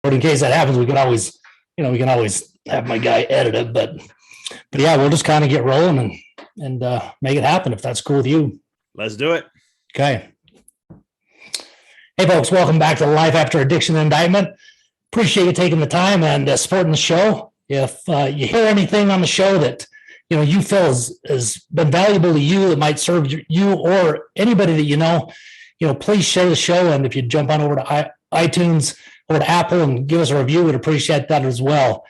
in case that happens, we can always, have my guy edit it. But yeah, we'll just kind of get rolling and make it happen if that's cool with you. Let's do it. Okay. Hey, folks, welcome back to Life After Addiction and Indictment. Appreciate you taking the time and supporting the show. If you hear anything on the show that you feel has been valuable to you, that might serve you or anybody that please share the show. And if you jump on over to iTunes or to Apple and give us a review, we'd appreciate that as well.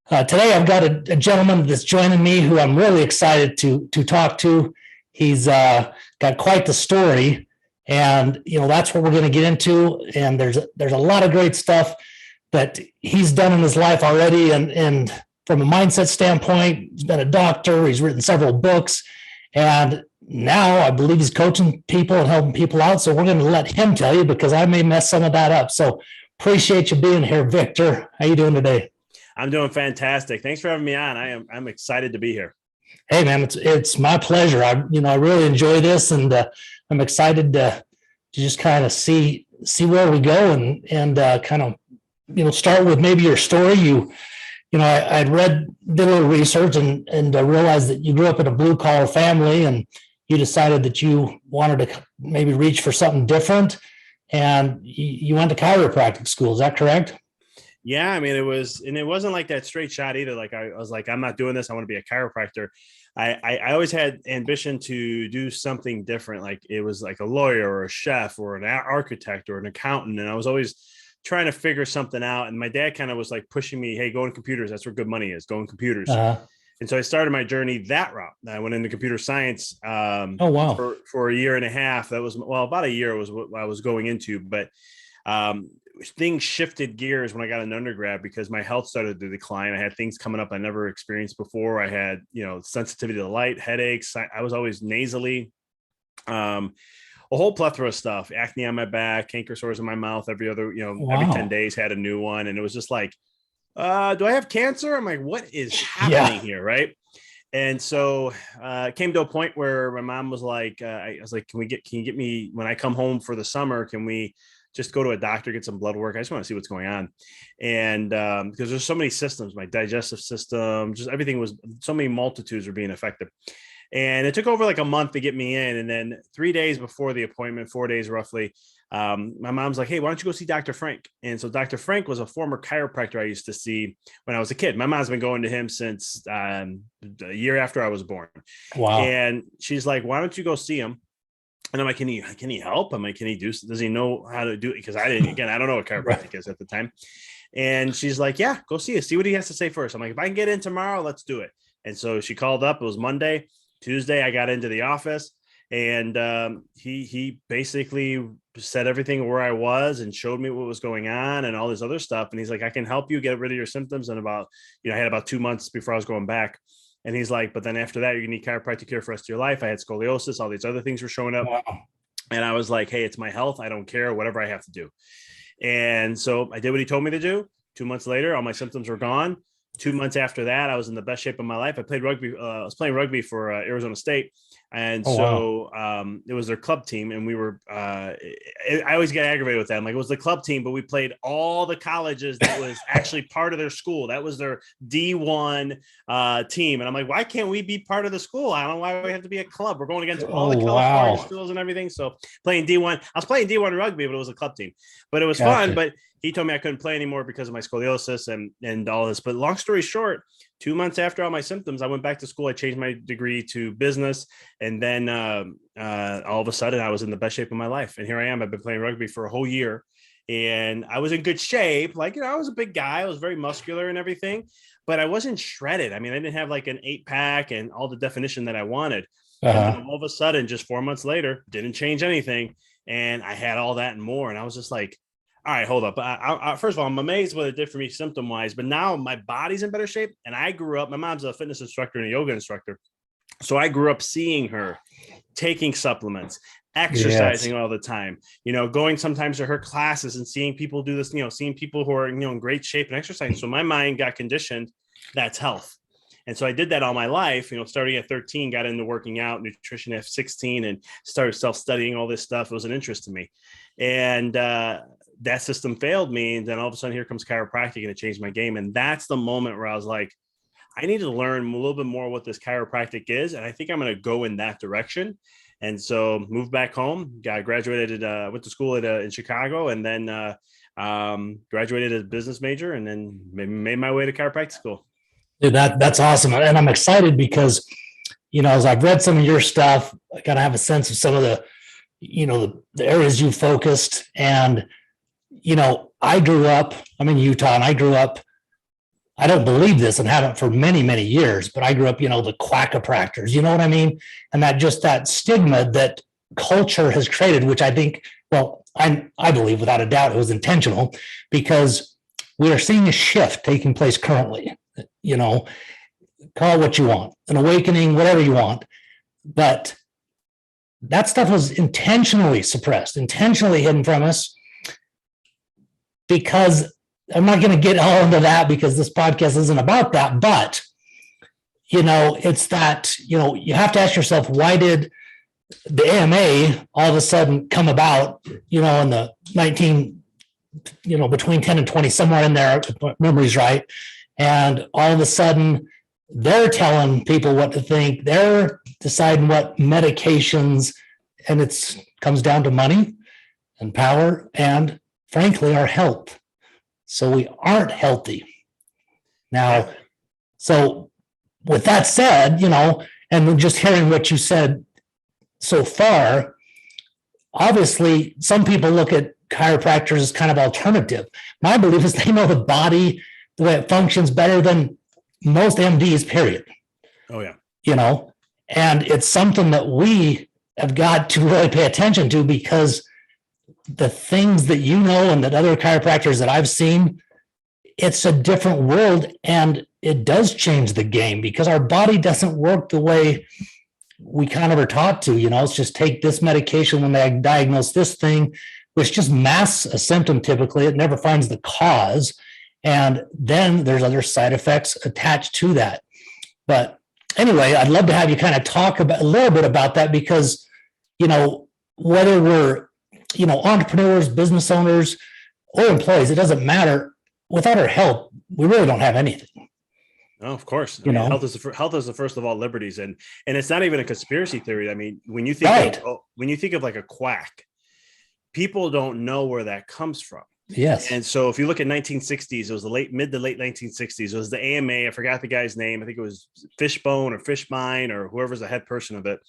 Today, I've got a gentleman that's joining me who I'm really excited to talk to. He's got quite the story, and that's what we're going to get into. And there's a lot of great stuff that he's done in his life already. And from a mindset standpoint, he's been a doctor. He's written several books, and now I believe he's coaching people and helping people out. So we're going to let him tell you, because I may mess some of that up. So appreciate you being here, Victor. How you doing today? I'm doing fantastic. Thanks for having me on. I'm excited to be here. Hey man, it's my pleasure. I really enjoy this, and I'm excited to just kind of see where we go and kind of start with maybe your story. I'd did a little research and realized that you grew up in a blue collar family, and you decided that you wanted to maybe reach for something different, and you went to chiropractic school. Is that correct? Yeah, I mean, it wasn't like that straight shot either. Like I was like, I'm not doing this. I want to be a chiropractor. I always had ambition to do something different. Like it was like a lawyer or a chef or an architect or an accountant. And I was always trying to figure something out. And my dad kind of was like pushing me, hey, go in computers. That's where good money is. Go in computers. Uh-huh. And so I started my journey that route. I went into computer science for a year and a half. That was, about a year was what I was going into. But things shifted gears when I got an undergrad because my health started to decline. I had things coming up I never experienced before. I had, sensitivity to light, headaches. I was always nasally, a whole plethora of stuff, acne on my back, canker sores in my mouth, every 10 days had a new one. And it was just like, do I have cancer? I'm like, what is happening here? Right. And so it came to a point where my mom was like, I was like, can you get me, when I come home for the summer, can we just go to a doctor, get some blood work? I just want to see what's going on. And because there's so many systems, my digestive system, just everything was, so many multitudes were being affected. And it took over like a month to get me in. And then 3 days before the appointment, 4 days roughly, my mom's like, hey, why don't you go see Dr. Frank? And so Dr. Frank was a former chiropractor I used to see when I was a kid. My mom's been going to him since a year after I was born. Wow. And she's like, why don't you go see him? And I'm like, can he help? I'm like, does he know how to do it? Because I don't know what chiropractic is at the time. And she's like, yeah, go see what he has to say first. I'm like, if I can get in tomorrow, let's do it. And so she called up. It was Monday. Tuesday, I got into the office, and he basically said everything where I was and showed me what was going on and all this other stuff. And he's like, I can help you get rid of your symptoms. And I had about 2 months before I was going back. And he's like, but then after that, you're gonna need chiropractic care for the rest of your life. I had scoliosis, all these other things were showing up. Wow. And I was like, hey, it's my health. I don't care, whatever I have to do. And so I did what he told me to do. 2 months later, all my symptoms were gone. 2 months after that, I was in the best shape of my life. I played rugby. I was playing rugby for Arizona State. And it was their club team. And we were, I always get aggravated with that. I'm like, it was the club team, but we played all the colleges that was actually part of their school. That was their D1 team. And I'm like, why can't we be part of the school? I don't know why we have to be a club. We're going against all the California schools and everything. So playing D1, I was playing D1 rugby, but it was a club team. But it was fun. But he told me I couldn't play anymore because of my scoliosis and all this. But long story short, 2 months after all my symptoms, I went back to school. I changed my degree to business. And then all of a sudden I was in the best shape of my life. And here I am. I've been playing rugby for a whole year. And I was in good shape. Like, I was a big guy. I was very muscular and everything. But I wasn't shredded. I mean, I didn't have like an 8-pack and all the definition that I wanted. Uh-huh. And then all of a sudden, just 4 months later, didn't change anything. And I had all that and more. And I was just like, all right, hold up. First of all, I'm amazed what it did for me symptom-wise, but now my body's in better shape. And I grew up, my mom's a fitness instructor and a yoga instructor. So I grew up seeing her taking supplements, exercising all the time, going sometimes to her classes and seeing people do this, seeing people who are, in great shape and exercising. So my mind got conditioned, that's health. And so I did that all my life, starting at 13, got into working out, nutrition at 16, and started self-studying all this stuff. It was an interest to me. And that system failed me. And then all of a sudden here comes chiropractic and it changed my game. And that's the moment where I was like, I need to learn a little bit more what this chiropractic is. And I think I'm going to go in that direction. And so moved back home, graduated, went to school in Chicago, and then graduated as a business major, and then made my way to chiropractic school. Dude, that's awesome. And I'm excited because, as I've read some of your stuff, I kind of have a sense of some of the, the areas you focused. And, I grew up, I'm in Utah, and I grew up, I don't believe this and haven't for many, many years, but I grew up, the quackopractors, you know what I mean? And that stigma that culture has created, which I think, I believe without a doubt it was intentional, because we are seeing a shift taking place currently, call it what you want, an awakening, whatever you want. But that stuff was intentionally suppressed, intentionally hidden from us, because I'm not going to get all into that because this podcast isn't about that. But, it's that, you have to ask yourself, why did the AMA all of a sudden come about, in the between 10 and 20, somewhere in there, if my memory's right. And all of a sudden they're telling people what to think. They're deciding what medications, and it comes down to money and power and frankly, our health. So we aren't healthy now. So with that said, and just hearing what you said so far, obviously some people look at chiropractors as kind of alternative. My belief is they know the body, the way it functions better than most MDs, period. Oh yeah. And it's something that we have got to really pay attention to, because the things that and that other chiropractors that I've seen, it's a different world, and it does change the game because our body doesn't work the way we kind of are taught to. It's just take this medication when they diagnose this thing, which just masks a symptom. Typically, it never finds the cause. And then there's other side effects attached to that. But anyway, I'd love to have you kind of talk about a little bit about that, because, whether we're, entrepreneurs, business owners, or employees, it doesn't matter. Without our health, we really don't have anything. Oh, of course. Health is the first of all liberties, and it's not even a conspiracy theory. I mean, when you think of like a quack, people don't know where that comes from. Yes. And so if you look at 1960s, it was the mid to late 1960s. It was the AMA. I forgot the guy's name. I think it was Fishbone or Fishmine or whoever's the head person of it.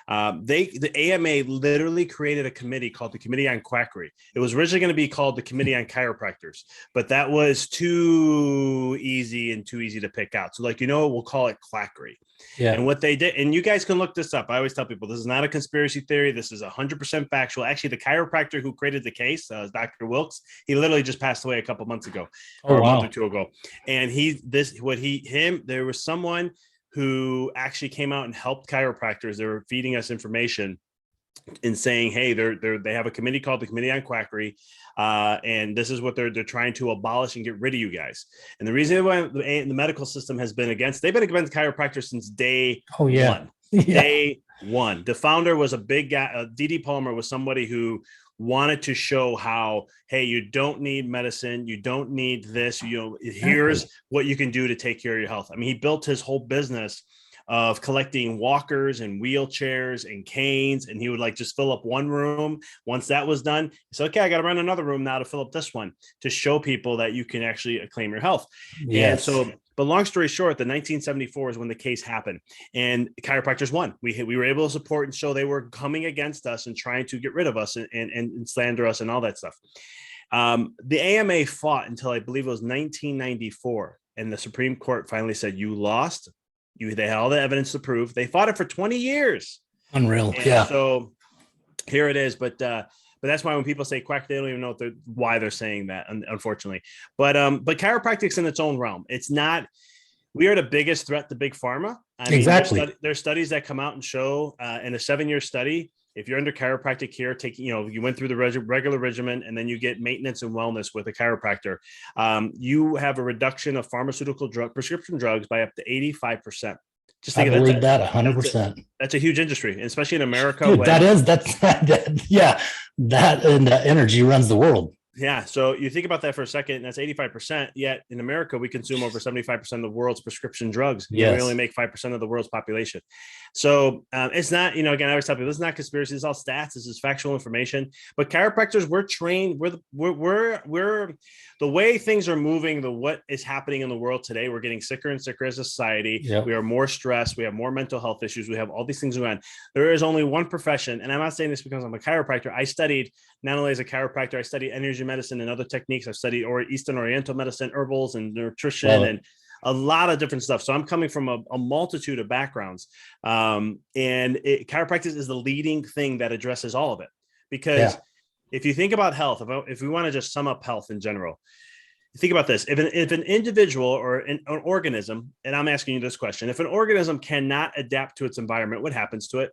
The AMA literally created a committee called the Committee on Quackery. It was originally going to be called the Committee on Chiropractors, but that was too easy to pick out. So we'll call it quackery. Yeah. And what they did, and you guys can look this up. I always tell people this is not a conspiracy theory. This is 100% factual. Actually, the chiropractor who created the case, Dr. Wilkes, he literally just passed away a couple months ago, or a month or two ago. And there was someone who actually came out and helped chiropractors. They were feeding us information and saying, hey, they have a committee called the Committee on Quackery. And this is what they're trying to abolish and get rid of you guys. And the reason why the medical system has been against chiropractors since day one. Yeah. Day one. The founder was a big guy. D.D. Palmer was somebody who wanted to show how, hey, you don't need medicine. You don't need this. Here's what you can do to take care of your health. I mean, he built his whole business of collecting walkers and wheelchairs and canes. And he would just fill up one room. Once that was done, he said, okay, I got to run another room now to fill up this one to show people that you can actually claim your health. Yes. And so, but long story short, the 1974 is when the case happened and chiropractors won. We were able to support and show they were coming against us and trying to get rid of us and slander us and all that stuff. The AMA fought until I believe it was 1994. And the Supreme Court finally said, you lost. They had all the evidence to prove. They fought it for 20 years. Unreal. And yeah. So here it is. But that's why when people say quack, they don't even know why they're saying that, unfortunately. But chiropractic's in its own realm. It's not. We are the biggest threat to big pharma. Exactly. There's studies that come out and show in a 7-year study, if you're under chiropractic care, you went through the regular regimen and then you get maintenance and wellness with a chiropractor, you have a reduction of prescription drugs by up to 85%. Just think I believe that 100%. That's a huge industry, especially in America. Dude, that energy runs the world. Yeah. So you think about that for a second, and that's 85%. Yet in America, we consume over 75% of the world's prescription drugs. Yes. We only make 5% of the world's population. So it's not, again, I always tell people, this is not conspiracy. This is all stats. This is factual information. But chiropractors, we're trained. We're the way things are moving, what is happening in the world today. We're getting sicker and sicker as a society. Yep. We are more stressed. We have more mental health issues. We have all these things going on. There is only one profession. And I'm not saying this because I'm a chiropractor. I studied, not only as a chiropractor, I studied energy medicine and other techniques. I've studied Eastern Oriental medicine, herbals and nutrition and a lot of different stuff. So I'm coming from a multitude of backgrounds. Chiropractic is the leading thing that addresses all of it. Because if you think about health, if we want to just sum up health in general, think about this. If an individual or an organism, and I'm asking you this question, if an organism cannot adapt to its environment, what happens to it?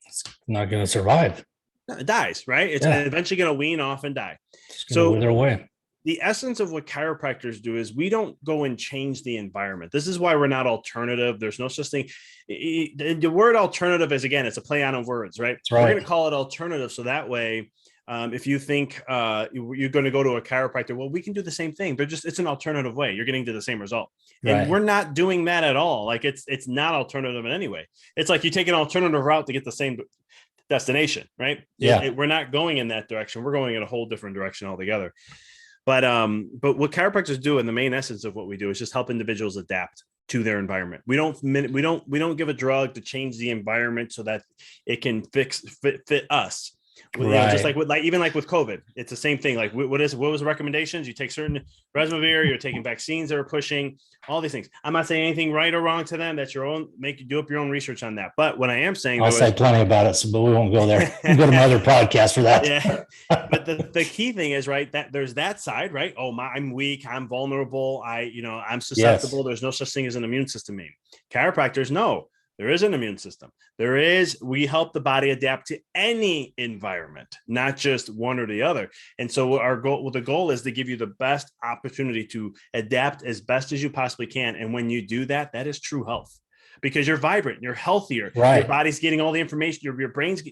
It's not going to survive. It dies, right? It's eventually going to wean off and die. So wither away. The essence of what chiropractors do is we don't go and change the environment. This is why we're not alternative. There's no such thing. The word alternative is, again, it's a play on words, right? That's right. We're going to call it alternative. So that way, if you think you're going to go to a chiropractor, well, we can do the same thing. It's an alternative way. You're getting to the same result. And we're not doing that at all. Like it's not alternative in any way. It's like you take an alternative route to get the same destination, right? Yeah. We're not going in that direction. We're going in a whole different direction altogether. But what chiropractors do, and the main essence of what we do, is just help individuals adapt to their environment. We don't give a drug to change the environment so that it can fit us. Just like with COVID, it's the same thing. Like what was the recommendations? You take certain remdesivir, you're taking vaccines that are pushing all these things. I'm not saying anything right or wrong to them. That's your own. Do up your own research on that. But what I am saying, I'll say plenty about it, but we won't go there. We'll go to my other podcast for that. Yeah. But the key thing is, right, that there's that side, right? Oh, I'm weak, I'm vulnerable, I'm susceptible. Yes. There's no such thing as an immune system. Chiropractors, no. There is an immune system. We help the body adapt to any environment, not just one or the other. And so the goal is to give you the best opportunity to adapt as best as you possibly can. And when you do that, that is true health, because you're vibrant, you're healthier. Right. Your body's getting all the information. Your brain's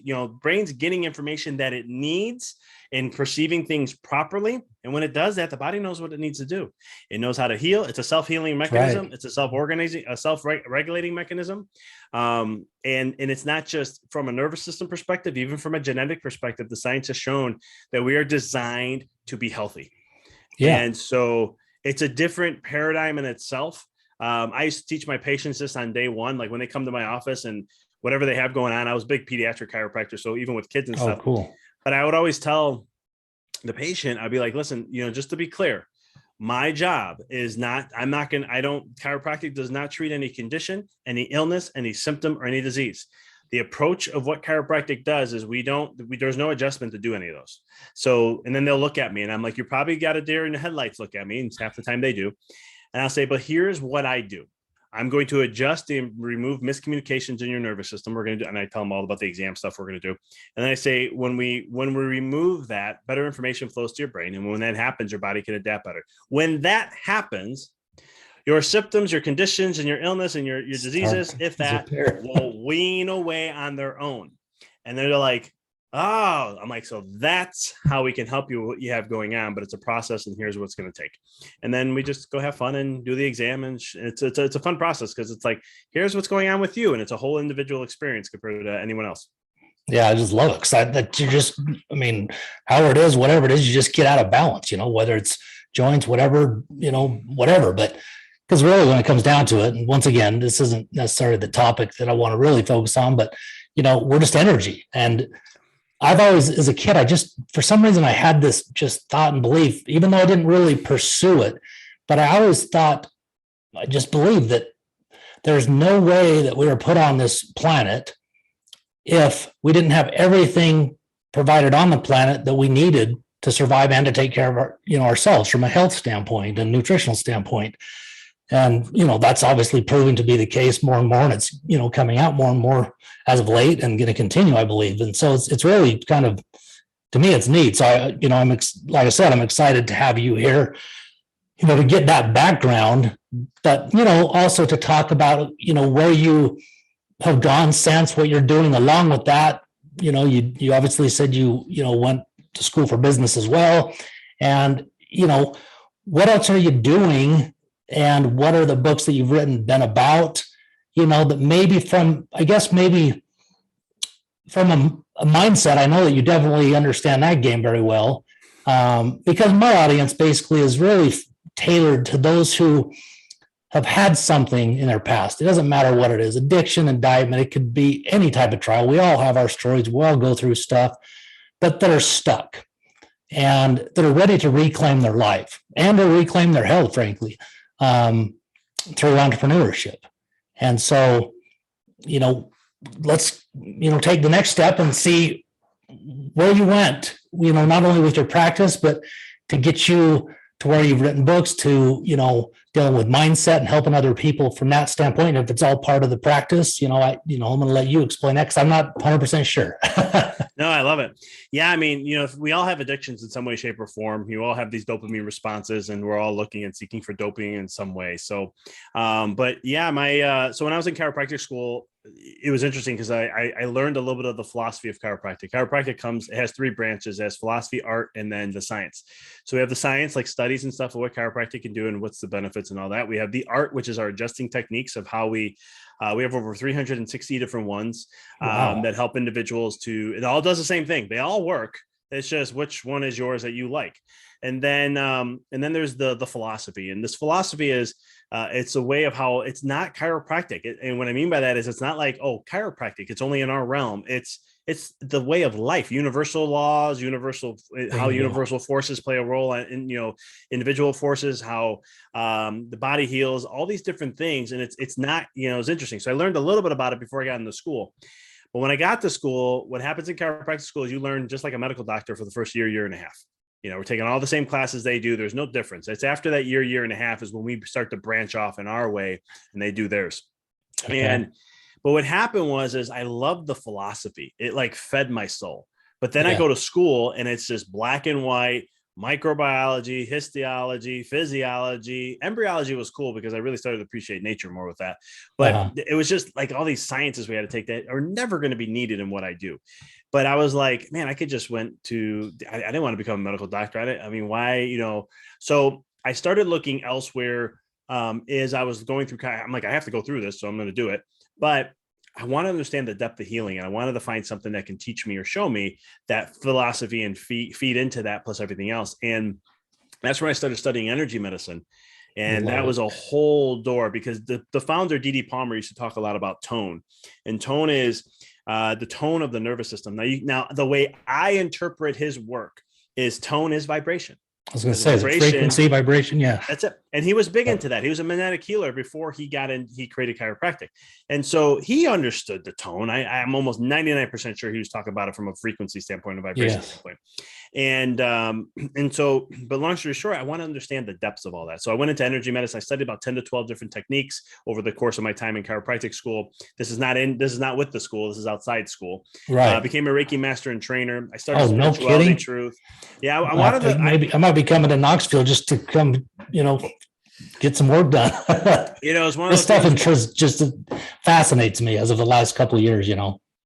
getting information that it needs and perceiving things properly. And when it does that, the body knows what it needs to do. It knows how to heal. It's a self-healing mechanism. Right. It's a self-organizing, a self-regulating mechanism. And it's not just from a nervous system perspective, even from a genetic perspective, the science has shown that we are designed to be healthy. Yeah. And so it's a different paradigm in itself. I used to teach my patients this on day one, like when they come to my office and whatever they have going on. I was a big pediatric chiropractor, so even with kids and stuff. Oh, cool. But I would always tell the patient, I'd be like, listen, just to be clear, my job is chiropractic does not treat any condition, any illness, any symptom, or any disease. The approach of what chiropractic does is there's no adjustment to do any of those. So, and then they'll look at me and I'm like, you probably got a deer in the headlights look at me, and half the time they do. And I'll say, but here's what I do. I'm going to adjust and remove miscommunications in your nervous system. We're going to do, and I tell them all about the exam stuff we're going to do. And then I say, when we remove that, better information flows to your brain. And when that happens, your body can adapt better. When that happens, your symptoms, your conditions, and your illness and your diseases, if that, will wean away on their own. And they're like, oh, I'm like, so that's how we can help you with what you have going on, but it's a process, and here's what it's going to take. And then we just go have fun and do the exam, and it's a fun process, because it's like, here's what's going on with you, and it's a whole individual experience compared to anyone else. Yeah, I just love it, because that you just, however it is, whatever it is, you just get out of balance, whether it's joints, whatever, whatever. But because really, when it comes down to it, and once again, this isn't necessarily the topic that I want to really focus on, but we're just energy. And I've always, as a kid, for some reason, I had this just thought and belief, even though I didn't really pursue it, but I always I just believed that there's no way that we were put on this planet if we didn't have everything provided on the planet that we needed to survive and to take care of ourselves from a health standpoint and nutritional standpoint. And, that's obviously proving to be the case more and more. And it's, coming out more and more as of late, and going to continue, I believe. And so it's really kind of, to me, it's neat. So like I said, I'm excited to have you here, to get that background, but, also to talk about, where you have gone since, what you're doing along with that. You obviously said you went to school for business as well. And, what else are you doing? And what are the books that you've written been about, that maybe from a mindset, I know that you definitely understand that game very well, because my audience basically is really tailored to those who have had something in their past. It doesn't matter what it is, addiction, indictment, it could be any type of trial. We all have our stories. We all go through stuff, but that are stuck and that are ready to reclaim their life and to reclaim their health, frankly, through entrepreneurship. And so, let's, take the next step and see where you went, not only with your practice, but to get you to where you've written books, to, dealing with mindset and helping other people from that standpoint. And if it's all part of the practice, I'm going to let you explain that because I'm not 100% sure. No, I love it. Yeah. I mean, if we all have addictions in some way, shape, or form. You all have these dopamine responses, and we're all looking and seeking for dopamine in some way. So, but yeah, so when I was in chiropractic school, it was interesting because I learned a little bit of the philosophy of chiropractic. Chiropractic it has 3 branches: it has philosophy, art, and then the science. So we have the science, like studies and stuff of what chiropractic can do and what's the benefits and all that. We have the art, which is our adjusting techniques of how we have over 360 different ones that help individuals to, it all does the same thing. They all work. It's just which one is yours that you like. And then there's the philosophy, and this philosophy is, it's a way of how it's not chiropractic. And what I mean by that is it's not like, oh, chiropractic, it's only in our realm. It's the way of life, universal laws, how universal forces play a role in, individual forces, how the body heals, all these different things. And it's not, it's interesting. So I learned a little bit about it before I got into school. But when I got to school, what happens in chiropractic school is you learn just like a medical doctor for the first year and a half. We're taking all the same classes they do. There's no difference. It's after that year and a half is when we start to branch off in our way and they do theirs. Okay. But what happened is I loved the philosophy. It like fed my soul. But then I go to school and it's just black and white, microbiology, histology, physiology. Embryology was cool because I really started to appreciate nature more with that. But it was just like all these sciences we had to take that are never going to be needed in what I do. But I was like, man, I could just I didn't want to become a medical doctor. Why, so I started looking elsewhere as I was going through. I'm like, I have to go through this, so I'm going to do it. But I want to understand the depth of healing, and I wanted to find something that can teach me or show me that philosophy and feed into that plus everything else. And that's when I started studying energy medicine. And that was a whole door, because the founder, D.D. Palmer, used to talk a lot about tone, and tone is the tone of the nervous system. Now, the way I interpret his work is tone is vibration. I was going to say frequency, vibration. Yeah, that's it. And he was big into that. He was a magnetic healer before he created chiropractic. And so he understood the tone. I'm almost 99% sure he was talking about it from a frequency standpoint, a vibration standpoint. And so, but long story short, I want to understand the depths of all that. So I went into energy medicine. I studied about 10 to 12 different techniques over the course of my time in chiropractic school. This is not with the school. This is outside school. Right. Became a Reiki master and trainer. I started spirituality, truth. Yeah. I wanted to, I might be coming to Knoxville just to come, get some work done. It's one of this stuff just fascinates me as of the last couple of years,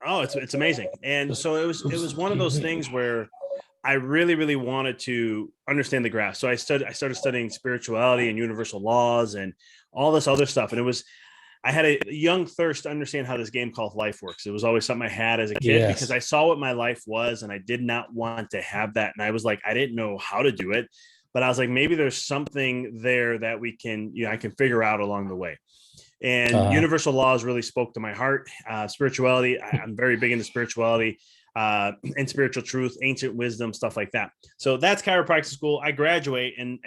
Oh, it's amazing. And so it was one of those things where I really, really wanted to understand the graph. So I started studying spirituality and universal laws and all this other stuff. And I had a young thirst to understand how this game called life works. It was always something I had as a kid because I saw what my life was and I did not want to have that. And I was like, I didn't know how to do it, but I was like, maybe there's something there that we can, I can figure out along the way. And universal laws really spoke to my heart. Spirituality, I'm very big into spirituality. And spiritual truth, ancient wisdom, stuff like that. So that's chiropractic school. I graduate and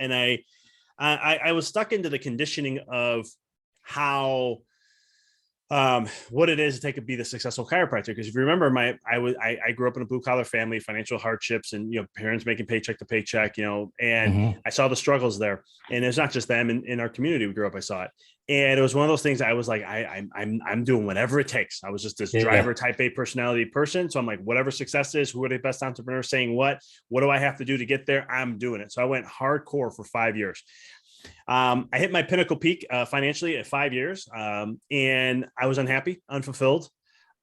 I was stuck into the conditioning of how what it is to be the successful chiropractor. Because if you remember, I grew up in a blue collar family, financial hardships, and parents making paycheck to paycheck, and I saw the struggles there. And it's not just them in our community we grew up. I saw it, and it was one of those things. I was like, I'm doing whatever it takes. I was just this driver type A personality person. So I'm like, whatever success is, who are the best entrepreneurs saying what do I have to do to get there? I'm doing it. So I went hardcore for 5 years. I hit my pinnacle peak financially at 5 years, and I was unhappy, unfulfilled.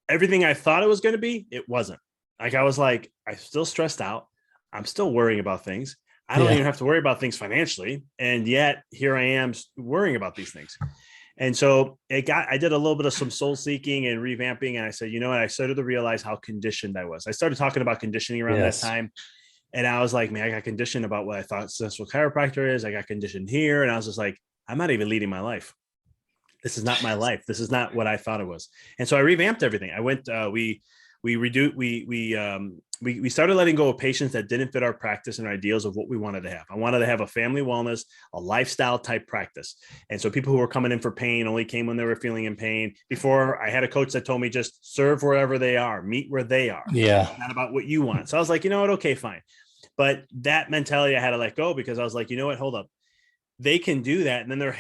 Everything I thought it was going to be, it wasn't. Like I was like, I'm still stressed out. I'm still worrying about things. I don't even have to worry about things financially. And yet here I am worrying about these things. And so I did a little bit of some soul seeking and revamping. And I said, you know what? I started to realize how conditioned I was. I started talking about conditioning around that time. And I was like, man, I got conditioned about what I thought successful chiropractor is. I got conditioned here. And I was just like, I'm not even leading my life. This is not my life. This is not what I thought it was. And so I revamped everything. I went, we started letting go of patients that didn't fit our practice and our ideals of what we wanted to have. I wanted to have a family wellness, a lifestyle type practice. And so people who were coming in for pain only came when they were feeling in pain. Before, I had a coach that told me just serve wherever they are, meet where they are. Yeah. It's not about what you want. So I was like, you know what? Okay, fine. But that mentality I had to let go, because I was like, you know what? Hold up. They can do that. And then they're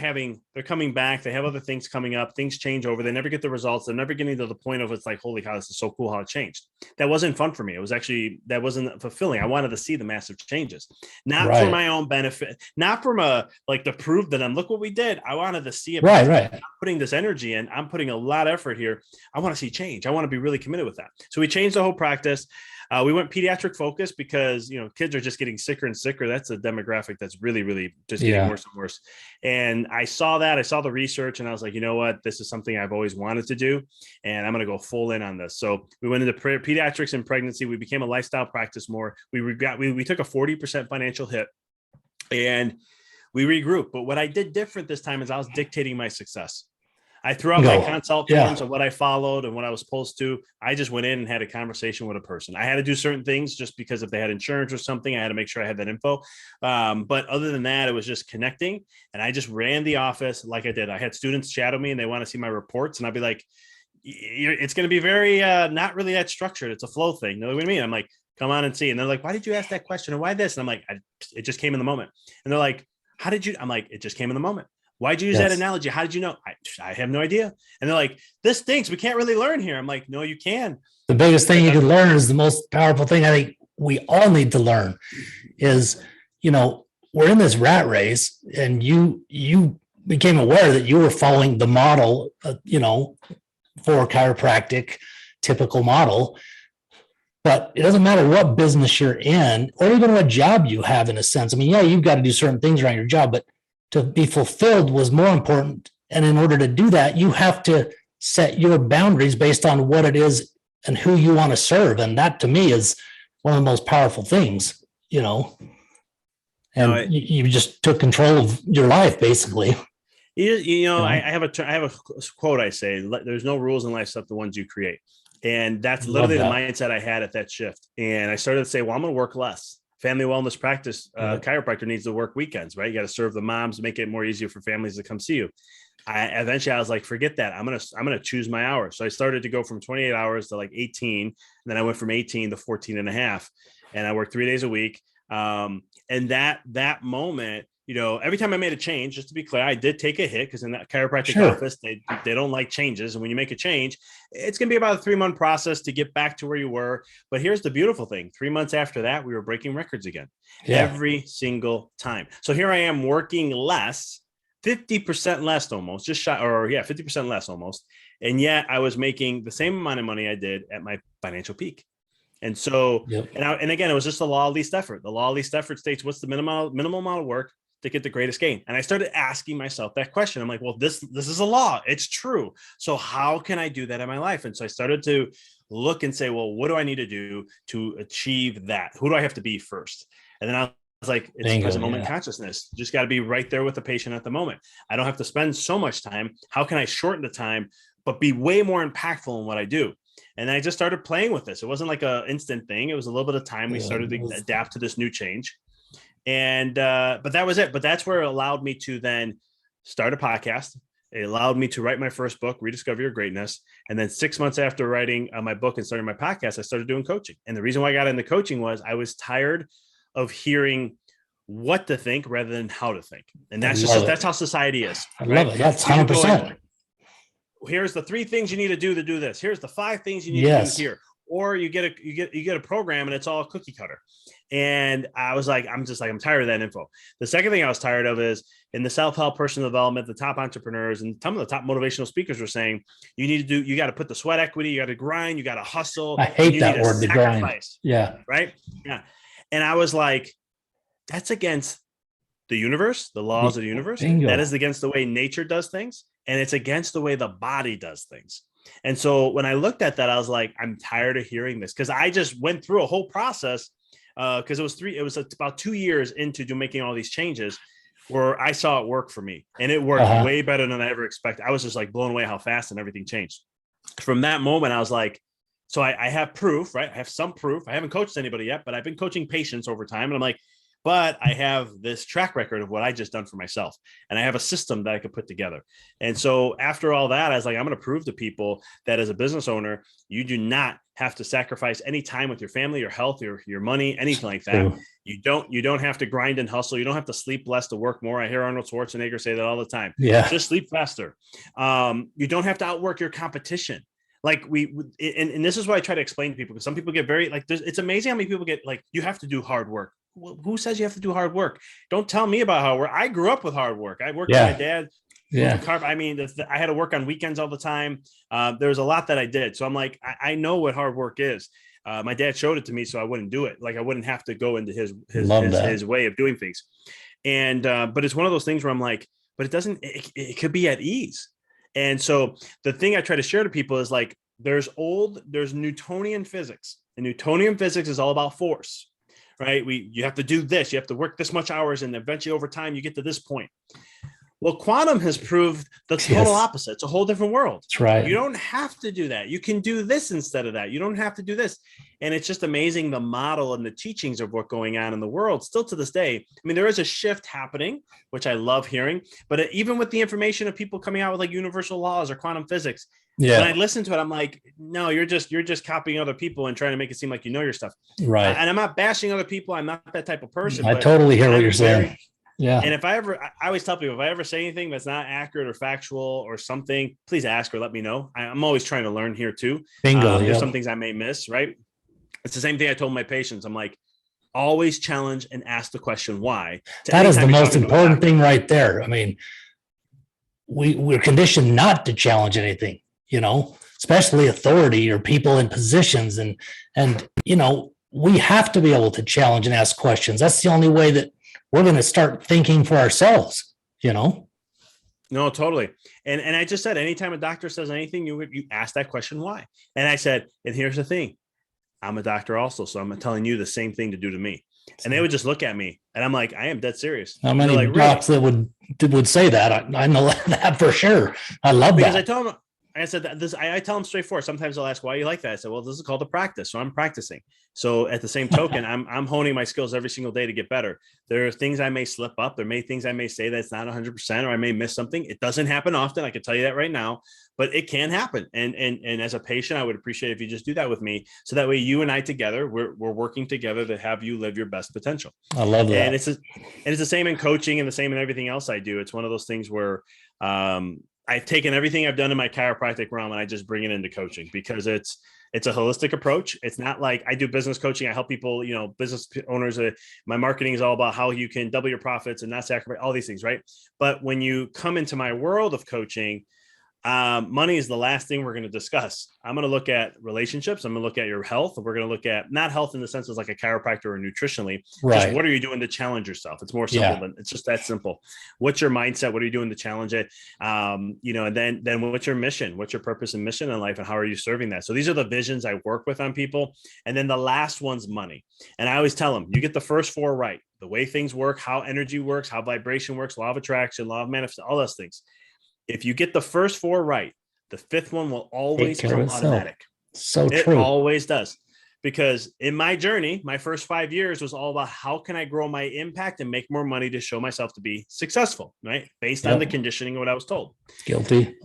coming back. They have other things coming up. Things change over. They never get the results. They're never getting to the point of it's like, holy cow, this is so cool how it changed. That wasn't fun for me. It was actually, that wasn't fulfilling. I wanted to see the massive changes, not for my own benefit, not from like to prove that look what we did. I wanted to see it. Right. I'm putting this energy in. I'm putting a lot of effort here. I want to see change. I want to be really committed with that. So we changed the whole practice. We went pediatric focus because, kids are just getting sicker and sicker. That's a demographic that's really, really just getting worse and worse. And I saw the research and I was like, you know what, this is something I've always wanted to do. And I'm going to go full in on this. So we went into pediatrics and pregnancy. We became a lifestyle practice more. We took a 40% financial hit and we regrouped. But what I did different this time is I was dictating my success. I threw out my consult forms of what I followed and what I was supposed to. I just went in and had a conversation with a person. I had to do certain things just because if they had insurance or something, I had to make sure I had that info. But other than that, it was just connecting. And I just ran the office like I did. I had students shadow me and they want to see my reports. And I'd be like, it's going to be very, not really that structured. It's a flow thing. You know what I mean? I'm like, come on and see. And they're like, why did you ask that question? And why this? And I'm like, it just came in the moment. And they're like, how did you? I'm like, it just came in the moment. Why'd you use that analogy? How did you know? I have no idea. And they're like, this stinks. We can't really learn here. I'm like, no, you can. The biggest thing you can learn is the most powerful thing I think we all need to learn is, we're in this rat race and you became aware that you were following the model, for chiropractic typical model. But it doesn't matter what business you're in or even what job you have in a sense. I mean, you've got to do certain things around your job, but to be fulfilled was more important. And in order to do that, you have to set your boundaries based on what it is and who you want to serve. And that to me is one of the most powerful things, and you just took control of your life basically. I have a quote I say, there's no rules in life except the ones you create. And that's literally the mindset I had at that shift. And I started to say, well, I'm going to work less. Family wellness practice, chiropractor needs to work weekends, right? You got to serve the moms, make it more easier for families to come see you. Eventually I was like, forget that. I'm going to choose my hours. So I started to go from 28 hours to like 18. And then I went from 18 to 14 and a half. And I worked 3 days a week. And that moment, every time I made a change, just to be clear, I did take a hit because in that chiropractic office, they don't like changes. And when you make a change, it's going to be about a 3-month process to get back to where you were. But here's the beautiful thing. 3 months after that, we were breaking records again, every single time. So here I am working less, 50% less almost, 50% less almost. And yet I was making the same amount of money I did at my financial peak. And so, and again, it was just the law of least effort. The law of least effort states what's the minimal amount of work to get the greatest gain. And I started asking myself that question. I'm like, well, this is a law. It's true. So how can I do that in my life? And so I started to look and say, well, what do I need to do to achieve that? Who do I have to be first? And then I was like, it's present moment consciousness. You just got to be right there with the patient at the moment. I don't have to spend so much time. How can I shorten the time, but be way more impactful in what I do? And I just started playing with this. It wasn't like an instant thing. It was a little bit of time. We started to adapt to this new change. And, but that was it. But that's where it allowed me to then start a podcast. It allowed me to write my first book, Rediscover Your Greatness. And then 6 months after writing my book and starting my podcast, I started doing coaching. And the reason why I got into coaching was I was tired of hearing what to think rather than how to think. And that's that's how society is. I love it. That's 100%. Here's the 3 things you need to do this. Here's the 5 things you need to do here. Or you get a program and it's all cookie cutter. And I was like, I'm tired of that info. The second thing I was tired of is in the self-help, personal development, the top entrepreneurs and some of the top motivational speakers were saying, you got to put the sweat equity, you got to grind, you got to hustle. I hate that word, the grind. Yeah. Right. Yeah. And I was like, that's against the universe, the laws of the universe. Bingo. That is against the way nature does things. And it's against the way the body does things. And so when I looked at that, I was like, I'm tired of hearing this, because I just went through a whole process, because it was about 2 years into making all these changes, where I saw it work for me, and it worked way better than I ever expected. I was just like blown away how fast and everything changed. From that moment, I was like, so I have proof, right? I have some proof. I haven't coached anybody yet, but I've been coaching patients over time. And I'm like, but I have this track record of what I just done for myself. And I have a system that I could put together. And so after all that, I was like, I'm going to prove to people that as a business owner, you do not have to sacrifice any time with your family, your health, your money, anything like that. True. You don't have to grind and hustle. You don't have to sleep less to work more. I hear Arnold Schwarzenegger say that all the time. Yeah. Just sleep faster. You don't have to outwork your competition. Like and this is what I try to explain to people, because some people get very like, it's amazing how many people get like, you have to do hard work. Well, who says you have to do hard work? Don't tell me about hard work. I grew up with hard work. I worked with my dad. Yeah. I mean, I had to work on weekends all the time. There was a lot that I did. So I'm like, I know what hard work is. My dad showed it to me, so I wouldn't do it. Like I wouldn't have to go into his way of doing things. And, but it's one of those things where I'm like, but it could be at ease. And so the thing I try to share to people is like, there's Newtonian physics, and Newtonian physics is all about force, right? You have to do this, you have to work this much hours, and eventually over time you get to this point. Well, quantum has proved the total opposite. It's a whole different world. That's right. You don't have to do that. You can do this instead of that. You don't have to do this. And it's just amazing, the model and the teachings of what's going on in the world still to this day. I mean, there is a shift happening, which I love hearing, but even with the information of people coming out with like universal laws or quantum physics, when I listen to it, I'm like, no, you're just copying other people and trying to make it seem like you know your stuff. Right. And I'm not bashing other people. I'm not that type of person. I totally hear what you're saying. Yeah. And I always tell people, if I ever say anything that's not accurate or factual or something, please ask or let me know. I'm always trying to learn here too. Bingo. There's some things I may miss, right? It's the same thing I told my patients. I'm like, always challenge and ask the question why. That is the most important thing right there. I mean, we're conditioned not to challenge anything, especially authority or people in positions. And we have to be able to challenge and ask questions. That's the only way that we're going to start thinking for ourselves, No, totally. And I just said, anytime a doctor says anything, you ask that question, why? And I said, and here's the thing, I'm a doctor also, so I'm telling you the same thing to do to me. And they would just look at me, and I'm like, I am dead serious. How many docs that would say that? I know that for sure. I love that. Because I tell them, I said that I tell them straightforward. Sometimes they'll ask, why you like that? I said, well, this is called a practice. So I'm practicing. So at the same token, I'm honing my skills every single day to get better. There are things I may slip up. There may things I may say that's not 100%, or I may miss something. It doesn't happen often. I can tell you that right now, but it can happen. And as a patient, I would appreciate if you just do that with me. So that way you and I together, we're working together to have you live your best potential. I love that. And it's the same in coaching and the same in everything else I do. It's one of those things where, I've taken everything I've done in my chiropractic realm and I just bring it into coaching, because it's a holistic approach. It's not like I do business coaching. I help people, business owners. My marketing is all about how you can double your profits and not sacrifice all these things. Right. But when you come into my world of coaching, money is the last thing we're going to discuss. I'm going to look at relationships. I'm going to look at your health. We're going to look at not health in the sense of like a chiropractor or nutritionally. Right. Just what are you doing to challenge yourself? It's more simple than it's just that simple. What's your mindset? What are you doing to challenge it? And then what's your mission? What's your purpose and mission in life? And how are you serving that? So these are the visions I work with on people. And then the last one's money. And I always tell them, you get the first four right, the way things work, how energy works, how vibration works, law of attraction, law of manifestation, all those things. If you get the first four right, the fifth one will always come automatic. So it true. Always does. Because in my journey, my first 5 years was all about how can I grow my impact and make more money to show myself to be successful, right? Based on the conditioning of what I was told. Guilty.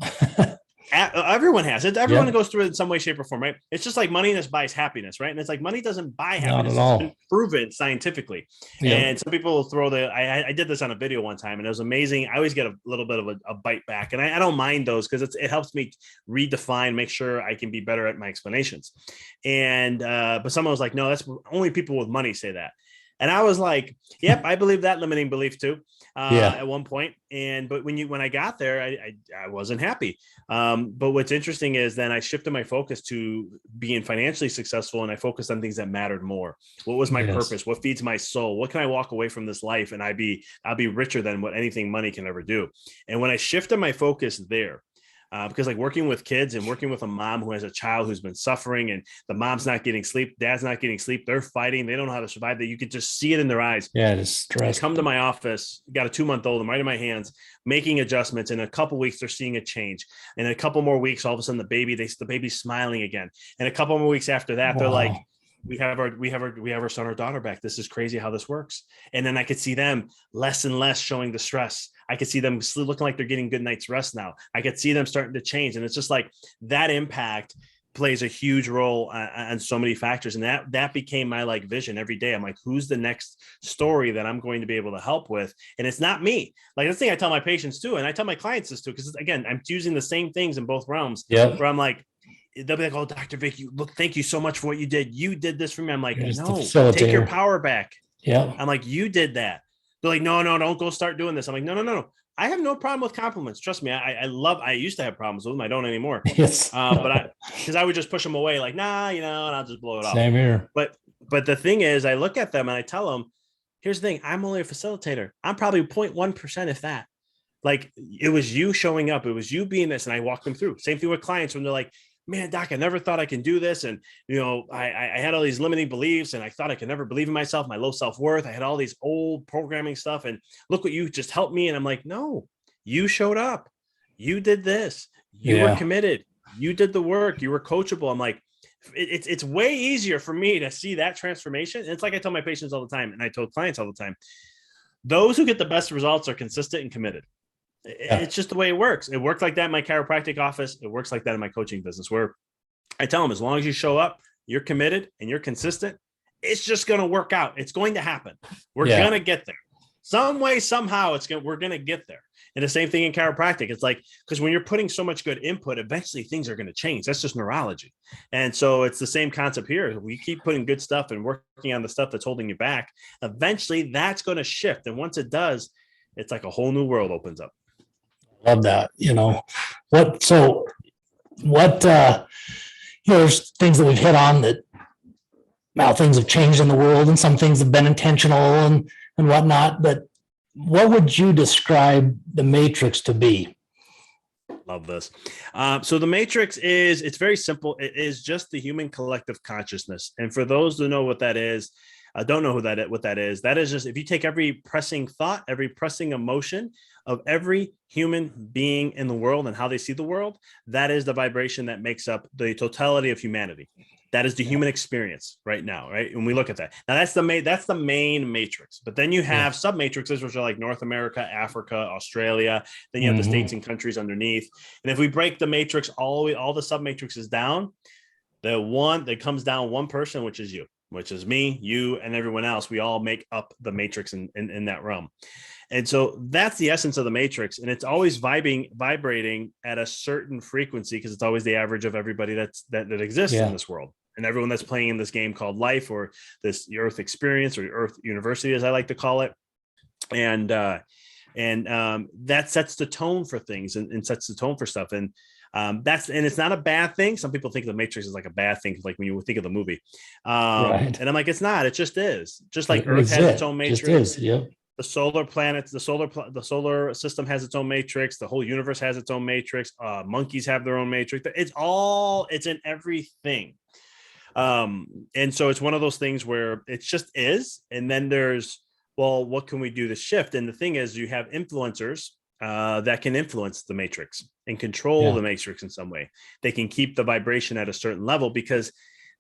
Everyone has it. Everyone goes through it in some way, shape, or form, right? It's just like money just buys happiness, right? And it's like money doesn't buy happiness. It's been proven scientifically. Yep. And some people will throw I did this on a video one time, and it was amazing. I always get a little bit of a bite back, and I don't mind those because it helps me redefine, make sure I can be better at my explanations. And but someone was like, no, that's only people with money say that. And I was like, yep, I believe that limiting belief too. Yeah. At one point. But when I got there, I wasn't happy. But what's interesting is then I shifted my focus to being financially successful, and I focused on things that mattered more. What was my purpose? What feeds my soul? What can I walk away from this life and I'll be richer than what anything money can ever do? And when I shifted my focus there, because like working with kids and working with a mom who has a child who's been suffering, and the mom's not getting sleep, dad's not getting sleep, they're fighting, they don't know how to survive, that you could just see it in their eyes. Yeah, it's stress. Come to my office, got a 2-month-old, I'm right in my hands, making adjustments. In a couple of weeks, they're seeing a change. In a couple more weeks, all of a sudden the baby's smiling again. And a couple more weeks after that, they're like, we have our son or daughter back. This is crazy how this works. And then I could see them less and less showing the stress. I could see them looking like they're getting good night's rest now. I could see them starting to change. And it's just like that impact plays a huge role on so many factors. And that became my like vision every day. I'm like, who's the next story that I'm going to be able to help with? And it's not me. Like the thing I tell my patients too, and I tell my clients this too, because again, I'm using the same things in both realms. Where I'm like, they'll be like, oh, Dr. Vic, thank you so much for what you did. You did this for me. I'm like, no, take your power back. Yeah. I'm like, you did that. They're like, no, don't go start doing this. I'm like, no. I have no problem with compliments. Trust me. I used to have problems with them. I don't anymore. Yes. Because I would just push them away like, nah, and I'll just blow it off. Same here. But the thing is, I look at them and I tell them, here's the thing. I'm only a facilitator. I'm probably 0.1%, if that. Like, it was you showing up. It was you being this. And I walk them through. Same thing with clients when they're like, man, doc, I never thought I can do this. And, I had all these limiting beliefs and I thought I could never believe in myself, my low self-worth. I had all these old programming stuff. And look what you just helped me. And I'm like, no, you showed up. You did this. You were committed. You did the work. You were coachable. I'm like, it's way easier for me to see that transformation. And it's like I tell my patients all the time, and I told clients all the time, those who get the best results are consistent and committed. It's just the way it works. It worked like that in my chiropractic office. It works like that in my coaching business, where I tell them, as long as you show up, you're committed and you're consistent, it's just going to work out. It's going to happen. We're going to get there. Some way, somehow we're going to get there. And the same thing in chiropractic. It's like, because when you're putting so much good input, eventually things are going to change. That's just neurology. And so it's the same concept here. We keep putting good stuff and working on the stuff that's holding you back. Eventually that's going to shift. And once it does, it's like a whole new world opens up. Love that. There's things that we've hit on that now things have changed in the world and some things have been intentional and whatnot, but what would you describe the matrix to be? Love this. So the matrix it's very simple. It is just the human collective consciousness. And for those who know what that is, don't know what that is. That is just, if you take every pressing thought, every pressing emotion of every human being in the world and how they see the world, that is the vibration that makes up the totality of humanity. That is the human experience right now, right? And we look at that. Now that's the main matrix. But then you have sub matrices, which are like North America, Africa, Australia. Then you have the states and countries underneath. And if we break the matrix all the sub matrices down, the one that comes down one person, which is you, which is me, you, and everyone else, we all make up the matrix in that realm. And so that's the essence of the matrix. And it's always vibrating at a certain frequency, because it's always the average of everybody that exists in this world. And everyone that's playing in this game called life, or this Earth experience, or Earth University, as I like to call it. And that sets the tone for things and sets the tone for stuff. And it's not a bad thing. Some people think the Matrix is like a bad thing, like when you think of the movie. And I'm like, it's not. It just is. Just like Earth has its own matrix. The solar planets, the solar system has its own matrix. The whole universe has its own matrix. Monkeys have their own matrix. It's in everything. And so it's one of those things where it just is. And then there's, well, what can we do to shift? And the thing is, you have influencers that can influence the matrix and control the matrix in some way. They can keep the vibration at a certain level because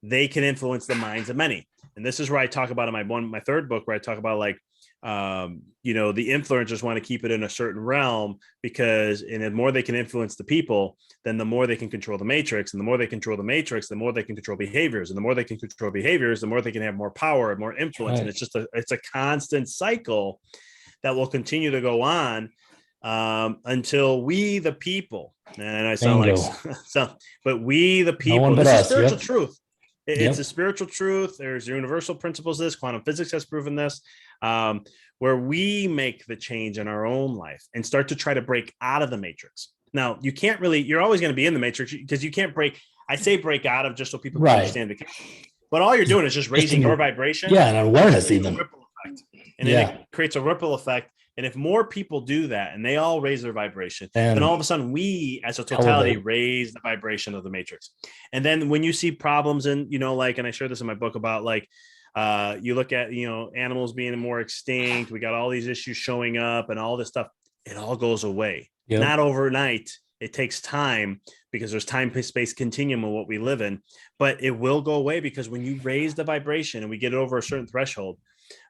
they can influence the minds of many. And this is where I talk about in my third book, where I talk about like, the influencers want to keep it in a certain realm, because the more they can influence the people, then the more they can control the matrix, and the more they control the matrix, the more they can control behaviors, and the more they can control behaviors, the more they can have more power and more influence. Right. And it's a constant cycle that will continue to go on until we, the people, and I sound like but we, the people, this is spiritual truth. It's a spiritual truth. There's universal principles. This quantum physics has proven this, where we make the change in our own life and start to try to break out of the matrix. Now, you can't really, you're always going to be in the matrix because you can't break. I say break out of just so people can understand the, but all you're doing is just raising your vibration. Yeah. And awareness even. Ripple effect. And then it creates a ripple effect. And if more people do that and they all raise their vibration, then all of a sudden we as a totality raise the vibration of the matrix. And then when you see problems in, you know, like, and I share this in my book about like, you look at, you know, animals being more extinct. We got all these issues showing up and all this stuff. It all goes away. Not overnight. It takes time because there's time, space continuum of what we live in, but it will go away because when you raise the vibration and we get it over a certain threshold,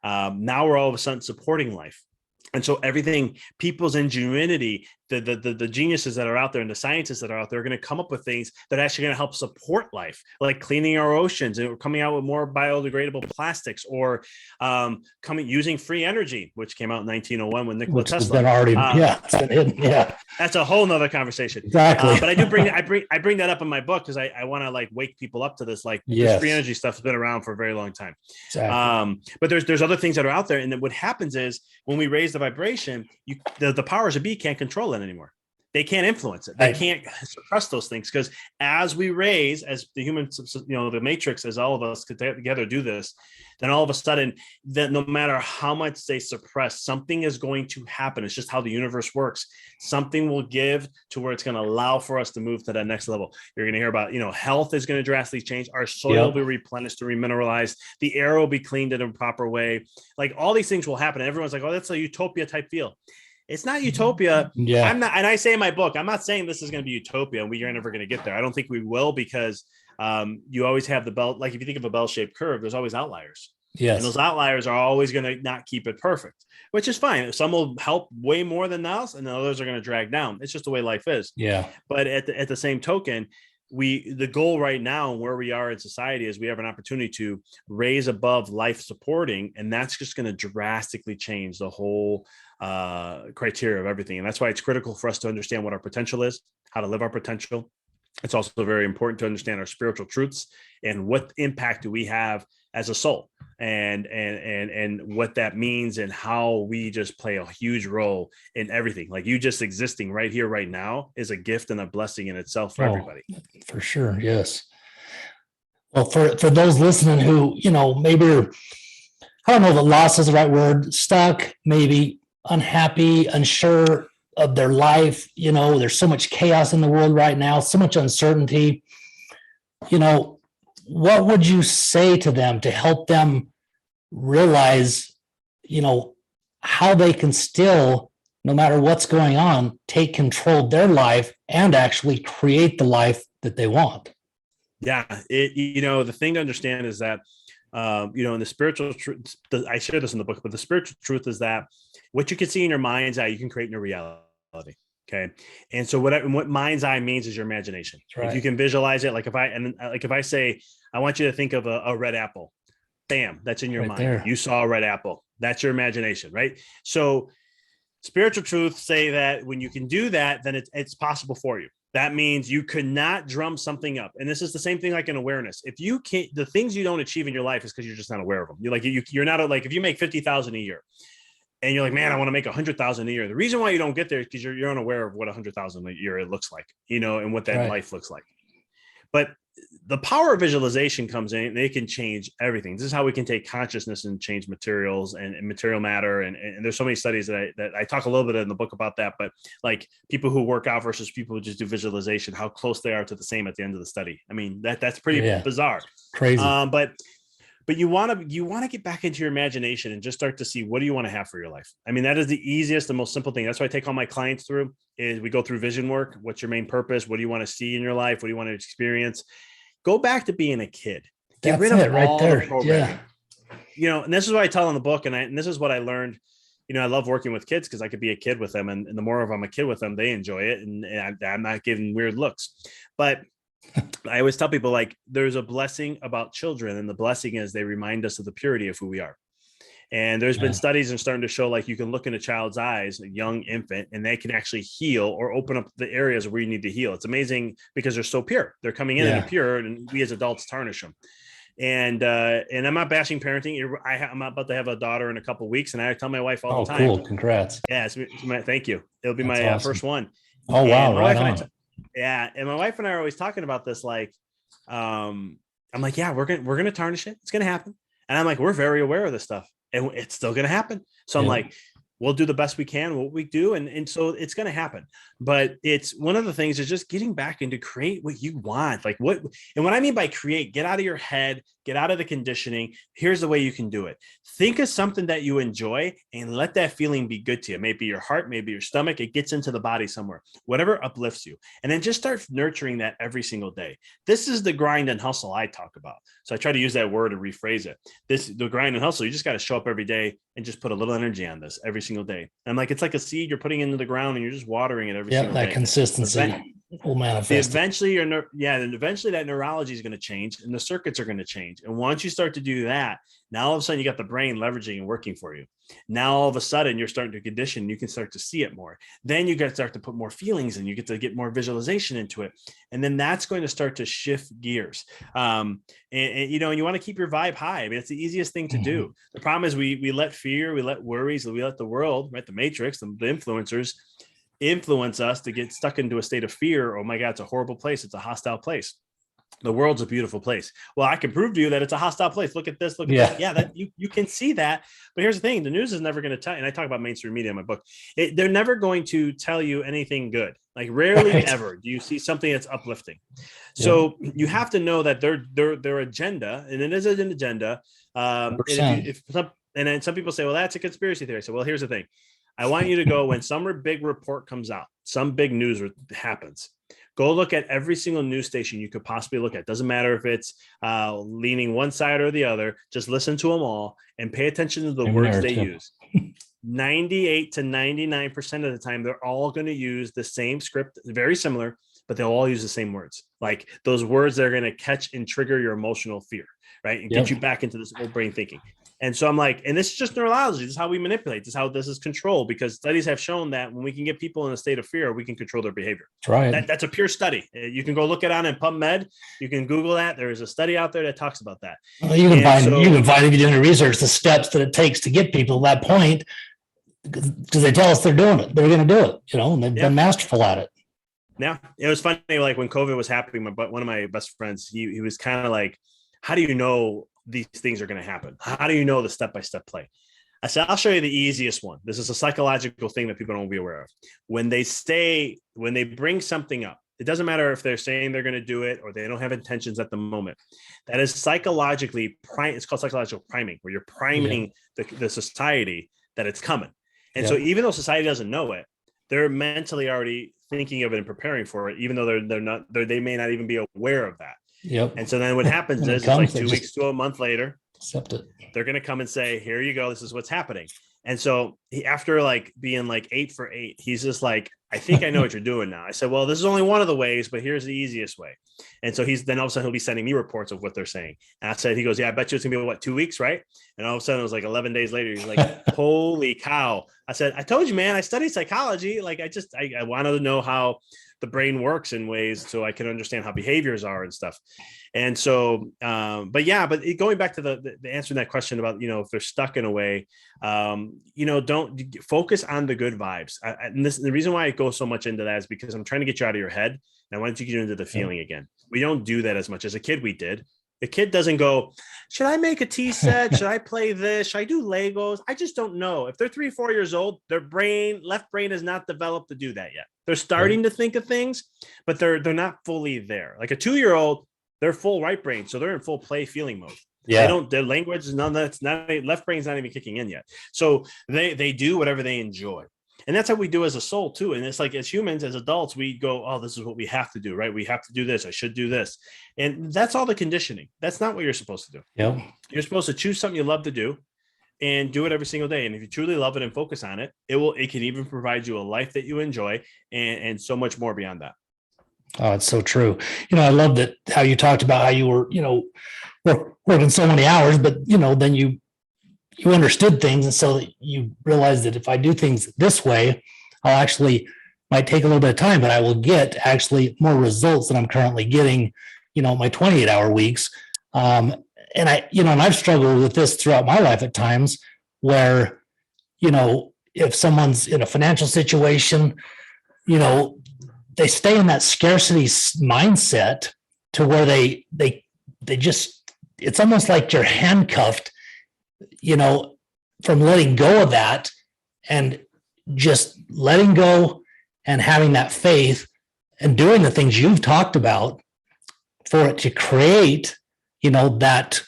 now we're all of a sudden supporting life. And so everything, people's ingenuity, the geniuses that are out there and the scientists that are out there are going to come up with things that are actually going to help support life, like cleaning our oceans and coming out with more biodegradable plastics, or using free energy, which came out in 1901 when Nikola Tesla. That's a whole nother conversation. Exactly. But I bring that up in my book because I want to like wake people up to this. Like this free energy stuff has been around for a very long time. Exactly. But there's other things that are out there, and then what happens is when we raise the vibration, the powers of be can't control it anymore. They can't influence it. They can't suppress those things because as we raise, as the humans, you know, the matrix, as all of us together do this, then all of a sudden, that no matter how much they suppress, something is going to happen. It's just how the universe works. Something will give to where it's going to allow for us to move to that next level. You're going to hear about, you know, health is going to drastically change. Our soil will be replenished and remineralized. The air will be cleaned in a proper way. Like all these things will happen. And everyone's like, oh, that's a utopia type feel. It's not utopia. I'm not, and I say in my book, I'm not saying this is going to be utopia and we are never going to get there. I don't think we will because you always have the bell. Like if you think of a bell-shaped curve, there's always outliers. Yes. And those outliers are always going to not keep it perfect, which is fine. Some will help way more than us and the others are going to drag down. It's just the way life is. Yeah. But at the same token, the goal right now where we are in society is we have an opportunity to raise above life supporting, and that's just going to drastically change the whole criteria of everything. And that's why it's critical for us to understand what our potential is, how to live our potential. It's also very important to understand our spiritual truths and what impact do we have as a soul, and what that means and how we just play a huge role in everything. Like you just existing right here, right now is a gift and a blessing in itself for everybody. For sure. Yes. Well, for those listening who, you know, maybe I don't know if lost is the right word, stuck, maybe unhappy, unsure of their life. You know, there's so much chaos in the world right now, so much uncertainty. You know, what would you say to them to help them realize, you know, how they can still, no matter what's going on, take control of their life and actually create the life that they want? Yeah. You know, the thing to understand is that, you know, in the spiritual truth, I share this in the book, but the spiritual truth is that what you can see in your mind's eye, you can create in your reality. Okay. And so what mind's eye means is your imagination. Right. If you can visualize it, like if I say, I want you to think of a red apple, bam, that's in your mind. There. You saw a red apple. That's your imagination, right? So spiritual truths say that when you can do that, then it's possible for you. That means you could not drum something up. And this is the same thing like in awareness. If you can't, the things you don't achieve in your life is because you're just not aware of them. You're not like, if you make 50,000 a year and you're like, man, I want to make 100,000 a year. The reason why you don't get there is because you're unaware of what 100,000 a year it looks like, you know, and what that life looks like. But the power of visualization comes in and it can change everything. This is how we can take consciousness and change materials and material matter. And there's so many studies that I talk a little bit in the book about that, but like people who work out versus people who just do visualization, how close they are to the same at the end of the study. I mean, that's pretty bizarre. Crazy. But you want to get back into your imagination and just start to see, what do you want to have for your life? I mean, that is the easiest, the most simple thing. That's why I take all my clients through is we go through vision work. What's your main purpose? What do you want to see in your life? What do you want to experience? Go back to being a kid. Get rid of all the programming. You know, and this is what I tell in the book. And this is what I learned. You know, I love working with kids because I could be a kid with them. And the more of I'm a kid with them, they enjoy it. And I'm not giving weird looks. But I always tell people, like, there's a blessing about children. And the blessing is they remind us of the purity of who we are. And there's been studies and starting to show like you can look in a child's eyes, a young infant, and they can actually heal or open up the areas where you need to heal. It's amazing because they're so pure. They're coming in and they're pure, and we as adults tarnish them. And I'm not bashing parenting. I'm about to have a daughter in a couple of weeks, and I tell my wife all the time. Oh, cool! Congrats. Yeah, thank you. It'll be my awesome. first one. Oh, wow! Right on. And my wife and I are always talking about this. Like, I'm like, yeah, we're gonna tarnish it. It's gonna happen. And I'm like, we're very aware of this stuff, and it's still gonna happen. So I'm like, we'll do the best we can, what we do. And so it's going to happen. But it's one of the things is just getting back into create what you want. Like what I mean by create, get out of your head, get out of the conditioning. Here's the way you can do it. Think of something that you enjoy and let that feeling be good to you. Maybe your heart, maybe your stomach, it gets into the body somewhere, whatever uplifts you. And then just start nurturing that every single day. This is the grind and hustle I talk about. So I try to use that word to rephrase it. The grind and hustle, you just got to show up every day and just put a little energy on this every single day. And like, it's like a seed you're putting into the ground and you're just watering it every single day. That consistency will manifest. Eventually that neurology is going to change and the circuits are going to change. And once you start to do that, now all of a sudden you got the brain leveraging and working for you. Now all of a sudden you're starting to condition, you can start to see it more. Then you got to start to put more feelings in, you get to get more visualization into it. And then that's going to start to shift gears. And you want to keep your vibe high. I mean, it's the easiest thing to do. The problem is we let fear, we let worries, we let the world, right? The matrix, the influencers influence us to get stuck into a state of fear. Oh my God, it's a horrible place. It's a hostile place. The world's a beautiful place. Well, I can prove to you that it's a hostile place. Look at this. Look at this. Yeah, that you can see that. But here's the thing. The news is never going to tell you. And I talk about mainstream media in my book. They're never going to tell you anything good. Like rarely ever do you see something that's uplifting. So you have to know that their agenda, and it is an agenda. And then some people say, well, that's a conspiracy theory. So, well, here's the thing. I want you to go when some big report comes out, some big news happens. Go look at every single news station you could possibly look at. Doesn't matter if it's leaning one side or the other. Just listen to them all and pay attention to the words they use. 98 to 99% of the time, they're all going to use the same script, very similar, but they'll all use the same words. Like those words that are going to catch and trigger your emotional fear, right? And get you back into this old brain thinking. And so I'm like, and this is just neurology. This is how we manipulate. This is how this is control, because studies have shown that when we can get people in a state of fear, we can control their behavior. That's a pure study. You can go look it on in PubMed. You can Google that. There is a study out there that talks about that. Well, you can find if you're doing the research, the steps that it takes to get people to that point, because they tell us they're doing it. They're going to do it, and they've been masterful at it. Yeah. It was funny. Like when COVID was happening, one of my best friends, he was kind of like, how do you know these things are going to happen? How do you know the step-by-step play? I said, I'll show you the easiest one. This is a psychological thing that people don't be aware of. When they bring something up, it doesn't matter if they're saying they're going to do it or they don't have intentions at the moment. That is psychologically, it's called psychological priming, where you're priming the society that it's coming. And so even though society doesn't know it, they're mentally already thinking of it and preparing for it, even though they may not even be aware of that. Yep. And so then what happens is it's like 2 weeks to a month later, accept it. They're going to come and say, here you go. This is what's happening. And so after like being like 8 for 8, he's just like, I think I know what you're doing now. I said, well, this is only one of the ways, but here's the easiest way. And so then all of a sudden he'll be sending me reports of what they're saying. And I said, he goes, yeah, I bet you it's gonna be 2 weeks, right? And all of a sudden it was like 11 days later. He's like, holy cow. I said, I told you, man, I studied psychology. Like I wanted to know how the brain works in ways so I can understand how behaviors are and stuff. And so, but going back to the answering that question about, if they're stuck in a way, don't focus on the good vibes. And the reason why I go so much into that is because I'm trying to get you out of your head. And I want you to get into the feeling again. We don't do that as much as a kid. We did. The kid doesn't go, should I make a tea set? Should I play this? Should I do Legos? I just don't know. If they're 3, 4 years old, their left brain is not developed to do that yet. They're starting to think of things, but they're not fully there. Like a 2-year-old, they're full right brain. So they're in full play feeling mode. Yeah. Their language is that's not, left brain's not even kicking in yet. So they do whatever they enjoy. And that's how we do as a soul too. And it's like, as humans, as adults, we go, oh, this is what we have to do, right? We have to do this. I should do this. And that's all the conditioning. That's not what you're supposed to do. Yep. You're supposed to choose something you love to do and do it every single day. And if you truly love it and focus on it, it can even provide you a life that you enjoy and so much more beyond that. Oh, it's so true. I love that how you talked about how you were, working so many hours, but then you you understood things. And so you realize that if I do things this way, I'll actually might take a little bit of time, but I will get actually more results than I'm currently getting, my 28-hour weeks. And I've struggled with this throughout my life at times where, if someone's in a financial situation, they stay in that scarcity mindset to where they just, it's almost like you're handcuffed, from letting go of that and just letting go and having that faith and doing the things you've talked about for it to create, that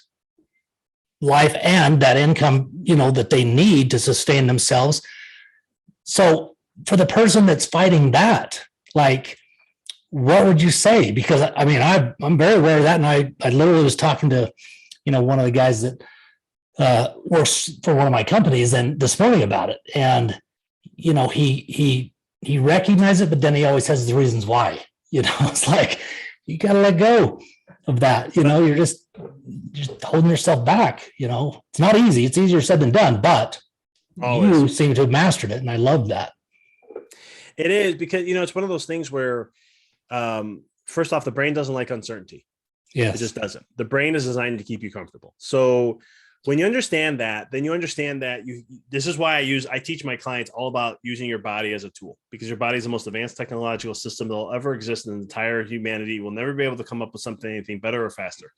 life and that income, that they need to sustain themselves. So for the person that's fighting that, like, what would you say? Because I mean, I'm very aware of that. And I literally was talking to, one of the guys that works for one of my companies and this morning about it. And, he recognized it, but then he always has the reasons why, it's like, you got to let go of that. You're just holding yourself back. It's not easy. It's easier said than done, but you seem to have mastered it. And I love that. It is because, it's one of those things where, first off, the brain doesn't like uncertainty. Yes. It just doesn't. The brain is designed to keep you comfortable. So when you understand that, then you understand that this is why I teach my clients all about using your body as a tool, because your body is the most advanced technological system that will ever exist in the entire humanity. We'll never be able to come up with anything better or faster.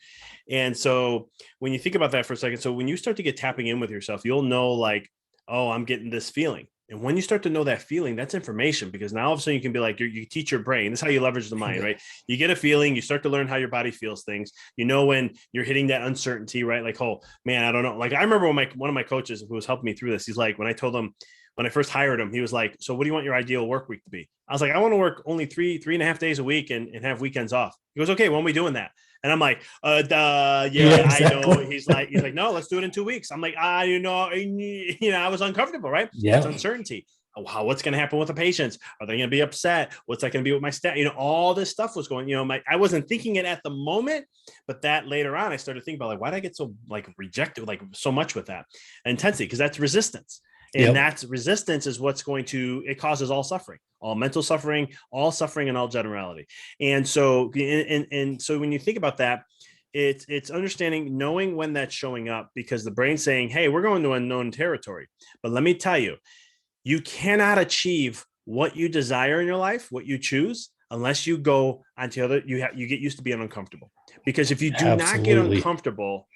And so when you think about that for a second, so when you start to get tapping in with yourself, you'll know like, oh, I'm getting this feeling. And when you start to know that feeling, that's information, because now all of a sudden you can be like, you teach your brain. This is how you leverage the mind, right? You get a feeling, you start to learn how your body feels things. When you're hitting that uncertainty, right? Like, oh man, I don't know. Like I remember when one of my coaches who was helping me through this, he's like, when I told him, when I first hired him, he was like, so what do you want your ideal work week to be? I was like, I want to work only 3.5 days a week and have weekends off. He goes, okay, when are we doing that? And I'm like, yeah, exactly. I know. He's like, no, let's do it in 2 weeks. I'm like, I was uncomfortable, right? Yeah. It's uncertainty. What's going to happen with the patients? Are they going to be upset? What's that going to be with my staff? All this stuff was going, I wasn't thinking it at the moment, but that later on, I started thinking about like, why did I get so like rejected, like so much with that intensity? Because that's resistance. And that's resistance is what's it causes all suffering, all mental suffering, all suffering, and all generality. And so, and so when you think about that, it's understanding, knowing when that's showing up, because the brain's saying, hey, we're going to unknown territory. But let me tell you, you cannot achieve what you desire in your life, what you choose, unless you go onto you get used to being uncomfortable. Because if you do not get uncomfortable,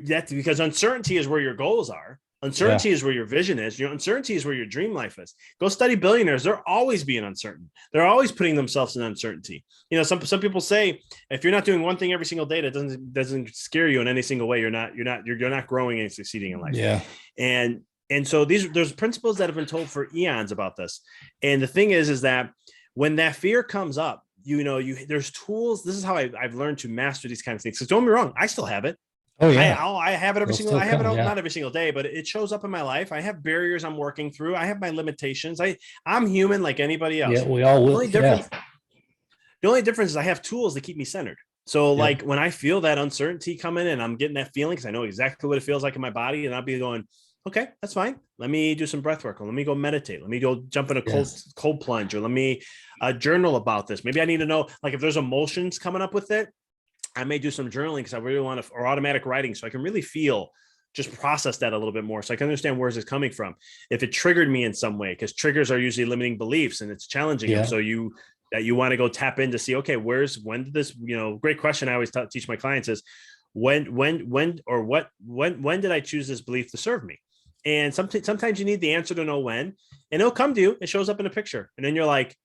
that's because uncertainty is where your goals are. Uncertainty is where your vision is. Uncertainty is where your dream life is. Go study billionaires. They're always being uncertain. They're always putting themselves in uncertainty. Some people say if you're not doing one thing every single day, that doesn't scare you in any single way, you're not growing and succeeding in life. Yeah. And so there's principles that have been told for eons about this. And the thing is that when that fear comes up, there's tools. This is how I've learned to master these kinds of things. Because don't get me wrong, I still have it. Oh yeah, I have it every single. I have it not every single day, but it shows up in my life. I have barriers I'm working through. I have my limitations. I'm human like anybody else. Yeah, we all will. The only difference is I have tools that keep me centered. So like when I feel that uncertainty come in and I'm getting that feeling, because I know exactly what it feels like in my body, and I'll be going, okay, that's fine. Let me do some breath work, or let me go meditate. Let me go jump in a cold plunge, or let me journal about this. Maybe I need to know, like, if there's emotions coming up with it, I may do some journaling because I really want to, or automatic writing, so I can really just process that a little bit more, so I can understand where's it coming from. If it triggered me in some way, because triggers are usually limiting beliefs and it's challenging them. So you want to go tap in to see, okay, when did this, great question I always teach my clients is, when did I choose this belief to serve me? And sometimes you need the answer to know when, and it'll come to you. It shows up in a picture, and then you're like,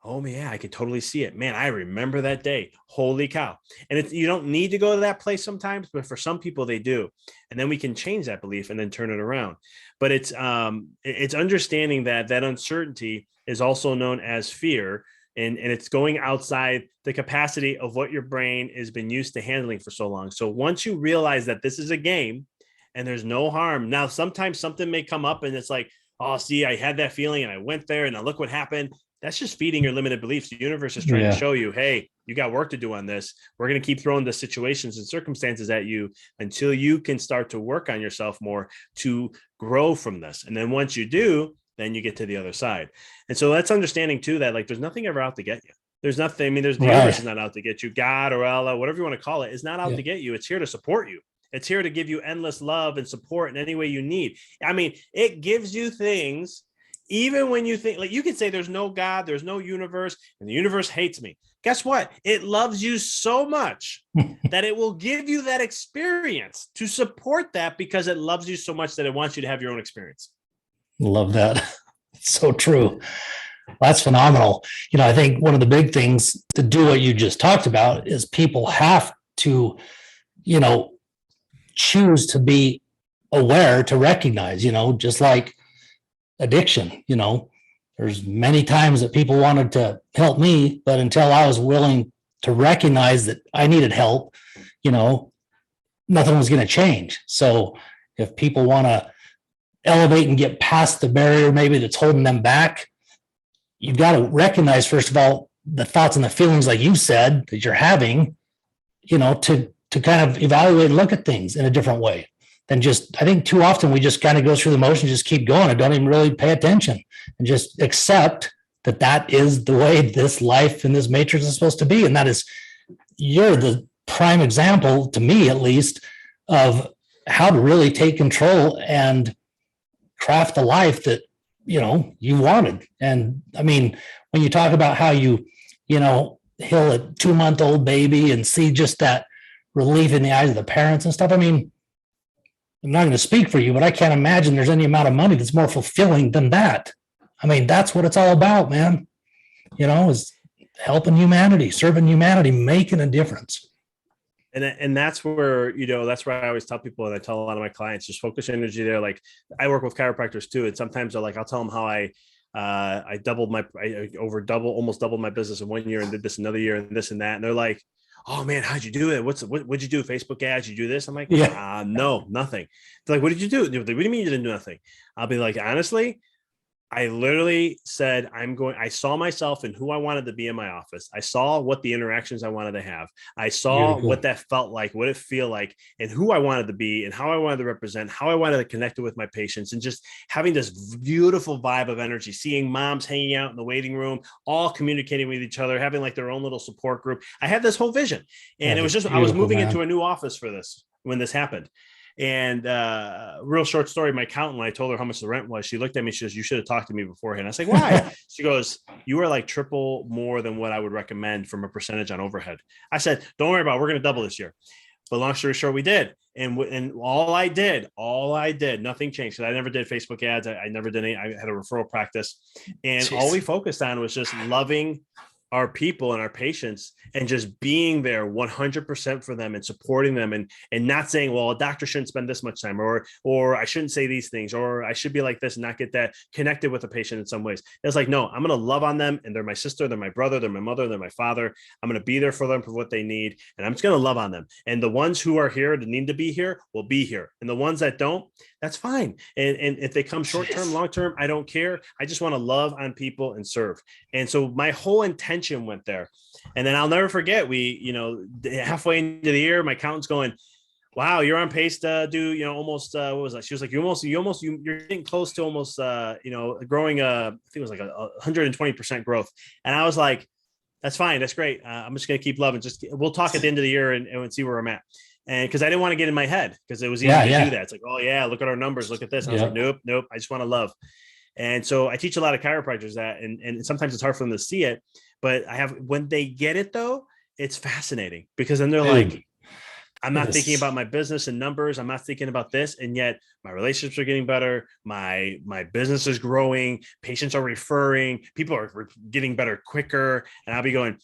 oh yeah, I can totally see it. Man, I remember that day. Holy cow. And you don't need to go to that place sometimes, but for some people they do. And then we can change that belief and then turn it around. But it's understanding that uncertainty is also known as fear. And it's going outside the capacity of what your brain has been used to handling for so long. So once you realize that this is a game and there's no harm. Now, sometimes something may come up and it's like, oh, see, I had that feeling and I went there and now look what happened. That's just feeding your limited beliefs. The universe is trying to show you, hey, you got work to do on this. We're going to keep throwing the situations and circumstances at you until you can start to work on yourself more to grow from this. And then once you do, then you get to the other side. And so that's understanding too, that like, there's nothing ever out to get you. There's nothing. I mean, there's the universe is not out to get you. God or Allah, whatever you want to call it, is not out to get you. It's here to support you. It's here to give you endless love and support in any way you need. I mean, it gives you things, even when you think, like, you could say there's no God, there's no universe, and the universe hates me. Guess what? It loves you so much that it will give you that experience to support that, because it loves you so much that it wants you to have your own experience. Love that. It's so true. That's phenomenal. You know, I think one of the big things to do what you just talked about is people have to, you know, choose to be aware, to recognize, you know, just like addiction, you know, there's many times that people wanted to help me, but until I was willing to recognize that I needed help, you know, nothing was going to change. So if people want to elevate and get past the barrier maybe that's holding them back, you've got to recognize, first of all, the thoughts and the feelings, like you said, that you're having, you know, to kind of evaluate and look at things in a different way than just, I think too often we just kind of go through the motions, just keep going and don't even really pay attention and just accept that that is the way this life and this matrix is supposed to be. And that is, you're the prime example, to me at least, of how to really take control and craft the life that, you know, you wanted. And I mean, when you talk about how you know, heal a 2-month-old baby and see just that relief in the eyes of the parents and stuff. I mean, I'm not going to speak for you, but I can't imagine there's any amount of money that's more fulfilling than that. I mean, that's what it's all about, man. You know, is helping humanity, serving humanity, making a difference. And that's where, you know, that's where I always tell people, and I tell a lot of my clients, just focus your energy there. Like, I work with chiropractors too. And sometimes I'll tell them how I almost doubled my business in 1 year and did this another year and this and that. And they're like, oh man, how'd you do it? What'd you do? Facebook ads? You do this? I'm like, no, nothing. They're like, what did you do? What do you mean you didn't do nothing? I'll be like, honestly, I literally said, I saw myself and who I wanted to be in my office. I saw what the interactions I wanted to have. I saw what that felt like, what it feel like, and who I wanted to be and how I wanted to represent, how I wanted to connect with my patients, and just having this beautiful vibe of energy, seeing moms hanging out in the waiting room, all communicating with each other, having like their own little support group. I had this whole vision, and it was just, I was moving into a new office for this when this happened. And real short story, my accountant, I told her how much the rent was. She looked at me, she goes, you should have talked to me beforehand. I was like, why? She goes, you are like triple more than what I would recommend from a percentage on overhead. I said, don't worry about it. We're going to double this year. But long story short, we did. And all I did, nothing changed. Because I never did Facebook ads. I never did any, I had a referral practice. And all we focused on was just loving our people and our patients and just being there 100% for them and supporting them, and not saying, well, a doctor shouldn't spend this much time, or I shouldn't say these things, or I should be like this and not get that connected with a patient in some ways. It's like, no, I'm going to love on them, and they're my sister, they're my brother, they're my mother, they're my father. I'm going to be there for them for what they need, and I'm just going to love on them. And the ones who are here that need to be here will be here. And the ones that don't, that's fine. And if they come short-term, long-term, I don't care. I just want to love on people and serve. And so my whole intention went there. And then I'll never forget, we, you know, halfway into the year, my accountant's going, wow, you're on pace to do, you know, almost, what was that? She was like, you're getting close to almost, you know, growing, I think it was like 120% growth. And I was like, that's fine. That's great. I'm just going to keep loving. We'll talk at the end of the year and see where I'm at. And because I didn't want to get in my head, because it was easy to do that. It's like, oh yeah, look at our numbers, look at this. And I was like, nope. I just want to love. And so I teach a lot of chiropractors that, and sometimes it's hard for them to see it, but when they get it though, it's fascinating, because then they're like, I'm not thinking about my business and numbers. I'm not thinking about this. And yet my relationships are getting better. My business is growing. Patients are referring. People are getting better quicker. And I'll be going,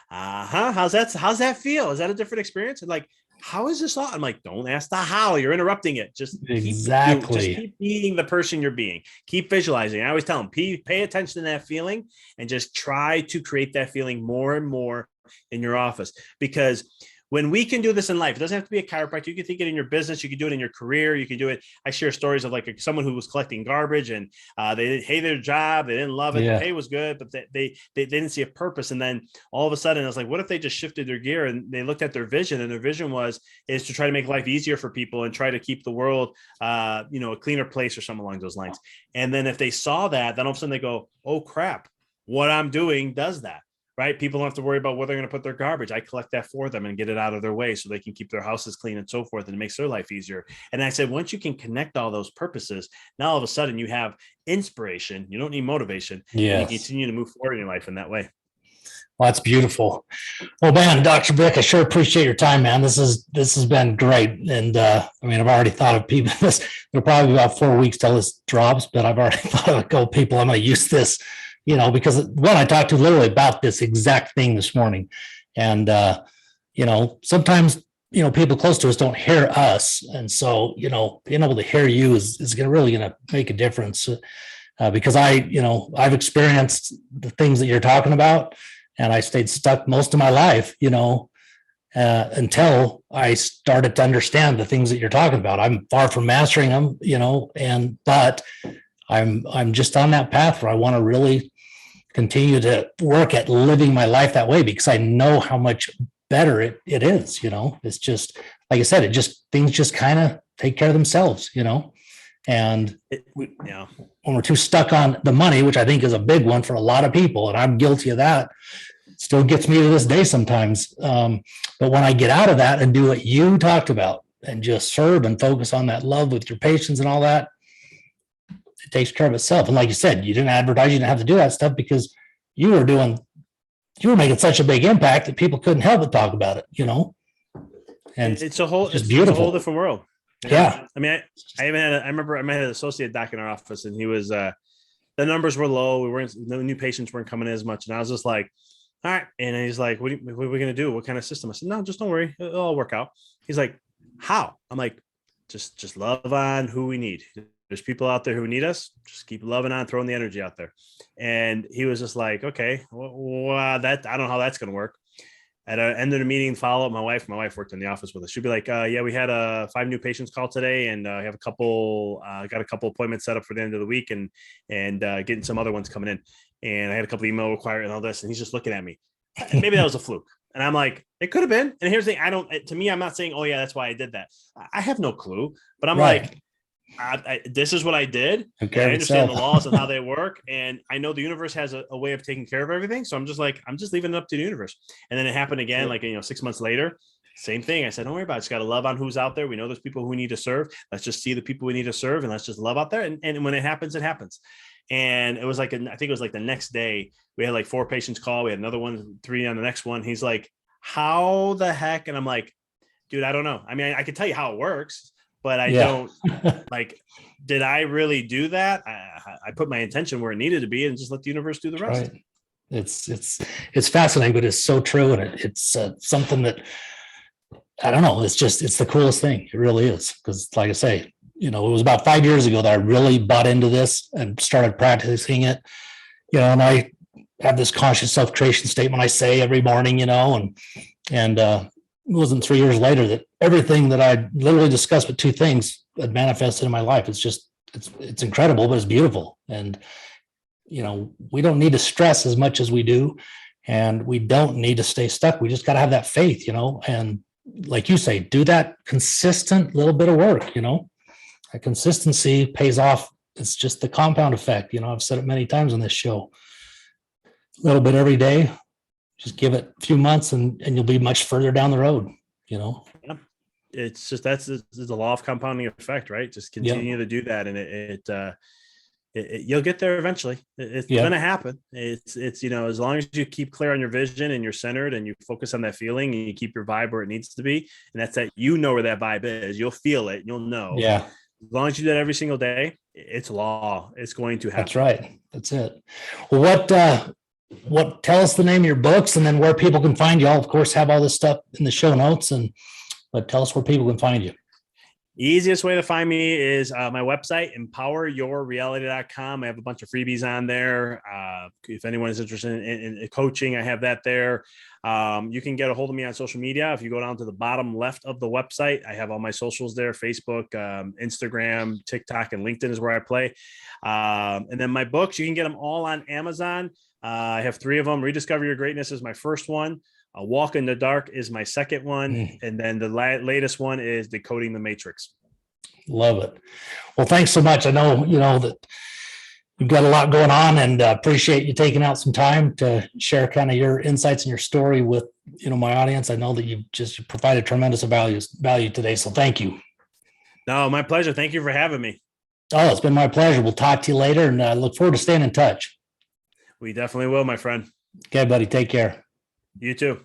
how's that feel? Is that a different experience? And like, how is this all? I'm like, don't ask the how. You're interrupting it. Just keep being the person you're being. Keep visualizing. I always tell them, pay attention to that feeling and just try to create that feeling more and more in your office. Because when we can do this in life, it doesn't have to be a chiropractor. You can think it in your business. You can do it in your career. You can do it. I share stories of like someone who was collecting garbage and they hated their job. They didn't love it. The pay was good, but they didn't see a purpose. And then all of a sudden I was like, what if they just shifted their gear and they looked at their vision, and their vision is to try to make life easier for people and try to keep the world, a cleaner place or something along those lines. And then if they saw that, then all of a sudden they go, oh crap, what I'm doing does that. Right? People don't have to worry about where they're going to put their garbage. I collect that for them and get it out of their way so they can keep their houses clean and so forth. And it makes their life easier. And I said, once you can connect all those purposes, now all of a sudden you have inspiration. You don't need motivation. Yeah. And you continue to move forward in your life in that way. Well, that's beautiful. Well, man, Dr. Vic, I sure appreciate your time, man. This has been great. And I've already thought of people. It'll probably be about 4 weeks till this drops, but I've already thought of a couple people. I'm going to use this, because one, I talked to literally about this exact thing this morning. And, sometimes, people close to us don't hear us. And so, being able to hear you is really going to make a difference because I've experienced the things that you're talking about, and I stayed stuck most of my life, until I started to understand the things that you're talking about. I'm far from mastering them, but I'm just on that path where I want to really continue to work at living my life that way, because I know how much better it is. It's just, like I said, things just kind of take care of themselves, and when we're too stuck on the money, which I think is a big one for a lot of people, and I'm guilty of that, still gets me to this day sometimes. But when I get out of that and do what you talked about and just serve and focus on that love with your patients and all that, it takes care of itself. And like you said, you didn't advertise, you didn't have to do that stuff because you were making such a big impact that people couldn't help but talk about it, And it's a whole different world. Yeah. I mean, I remember I had an associate doc in our office, and he was, the numbers were low. The new patients weren't coming in as much. And I was just like, all right. And he's like, what are we going to do? What kind of system? I said, no, just don't worry. It'll all work out. He's like, how? I'm like, just love on who we need. There's people out there who need us. Just keep loving on, throwing the energy out there. And he was just like, okay, I don't know how that's going to work. At the end of the meeting, follow up, my wife worked in the office with us. She'd be like, we had 5 new patients call today, and I have got a couple appointments set up for the end of the week, and getting some other ones coming in. And I had a couple email required and all this. And he's just looking at me. Maybe that was a fluke. And I'm like, it could have been. And here's the thing. To me, I'm not saying, oh yeah, that's why I did that. I have no clue, but I'm like, this is what I did. Okay, I understand the laws and how they work. And I know the universe has a way of taking care of everything. So I'm just leaving it up to the universe. And then it happened again, 6 months later, same thing. I said, don't worry about it. Just got to love on who's out there. We know there's people who we need to serve. Let's just see the people we need to serve, and let's just love out there. And when it happens, it happens. And it was I think it was the next day we had 4 patients call. We had another 3 on the next one. He's like, how the heck? And I'm like, dude, I don't know. I mean, I can tell you how it works, but I don't did I really do that? I put my intention where it needed to be and just let the universe do the rest. Right. It's fascinating, but it's so true. And it's something that, I don't know. It's the coolest thing. It really is. Because like I say, it was about 5 years ago that I really bought into this and started practicing it, and I have this conscious self-creation statement I say every morning, and it wasn't 3 years later that everything that I literally discussed with 2 things had manifested in my life. It's incredible, but it's beautiful. And, we don't need to stress as much as we do, and we don't need to stay stuck. We just got to have that faith, and like you say, do that consistent little bit of work, that consistency pays off. It's just the compound effect. I've said it many times on this show, a little bit every day. Just give it a few months and you'll be much further down the road, Yeah. It's just, that's the law of compounding effect, right? Just continue to do that. And you'll get there eventually. It's going to happen. It's, as long as you keep clear on your vision and you're centered and you focus on that feeling and you keep your vibe where it needs to be. And that's that, where that vibe is, you'll feel it. You'll know. Yeah. As long as you do that every single day, it's law. It's going to happen. That's right. That's it. Well, tell us the name of your books and then where people can find you. I'll of course have all this stuff in the show notes, but tell us where people can find you. Easiest way to find me is my website, empoweryourreality.com. I have a bunch of freebies on there. If anyone is interested in coaching, I have that there. You can get a hold of me on social media. If you go down to the bottom left of the website, I have all my socials there: Facebook, Instagram, TikTok, and LinkedIn is where I play. And then my books, you can get them all on Amazon. I have 3 of them. Rediscover Your Greatness is my first one. A Walk in the Dark is my second one. And then the latest one is Decoding the Matrix. Love it. Well, thanks so much. I know, that you've got a lot going on, and appreciate you taking out some time to share kind of your insights and your story with, my audience. I know that you've just provided tremendous value today. So thank you. No, my pleasure. Thank you for having me. Oh, it's been my pleasure. We'll talk to you later, and look forward to staying in touch. We definitely will, my friend. Okay, buddy. Take care. You too.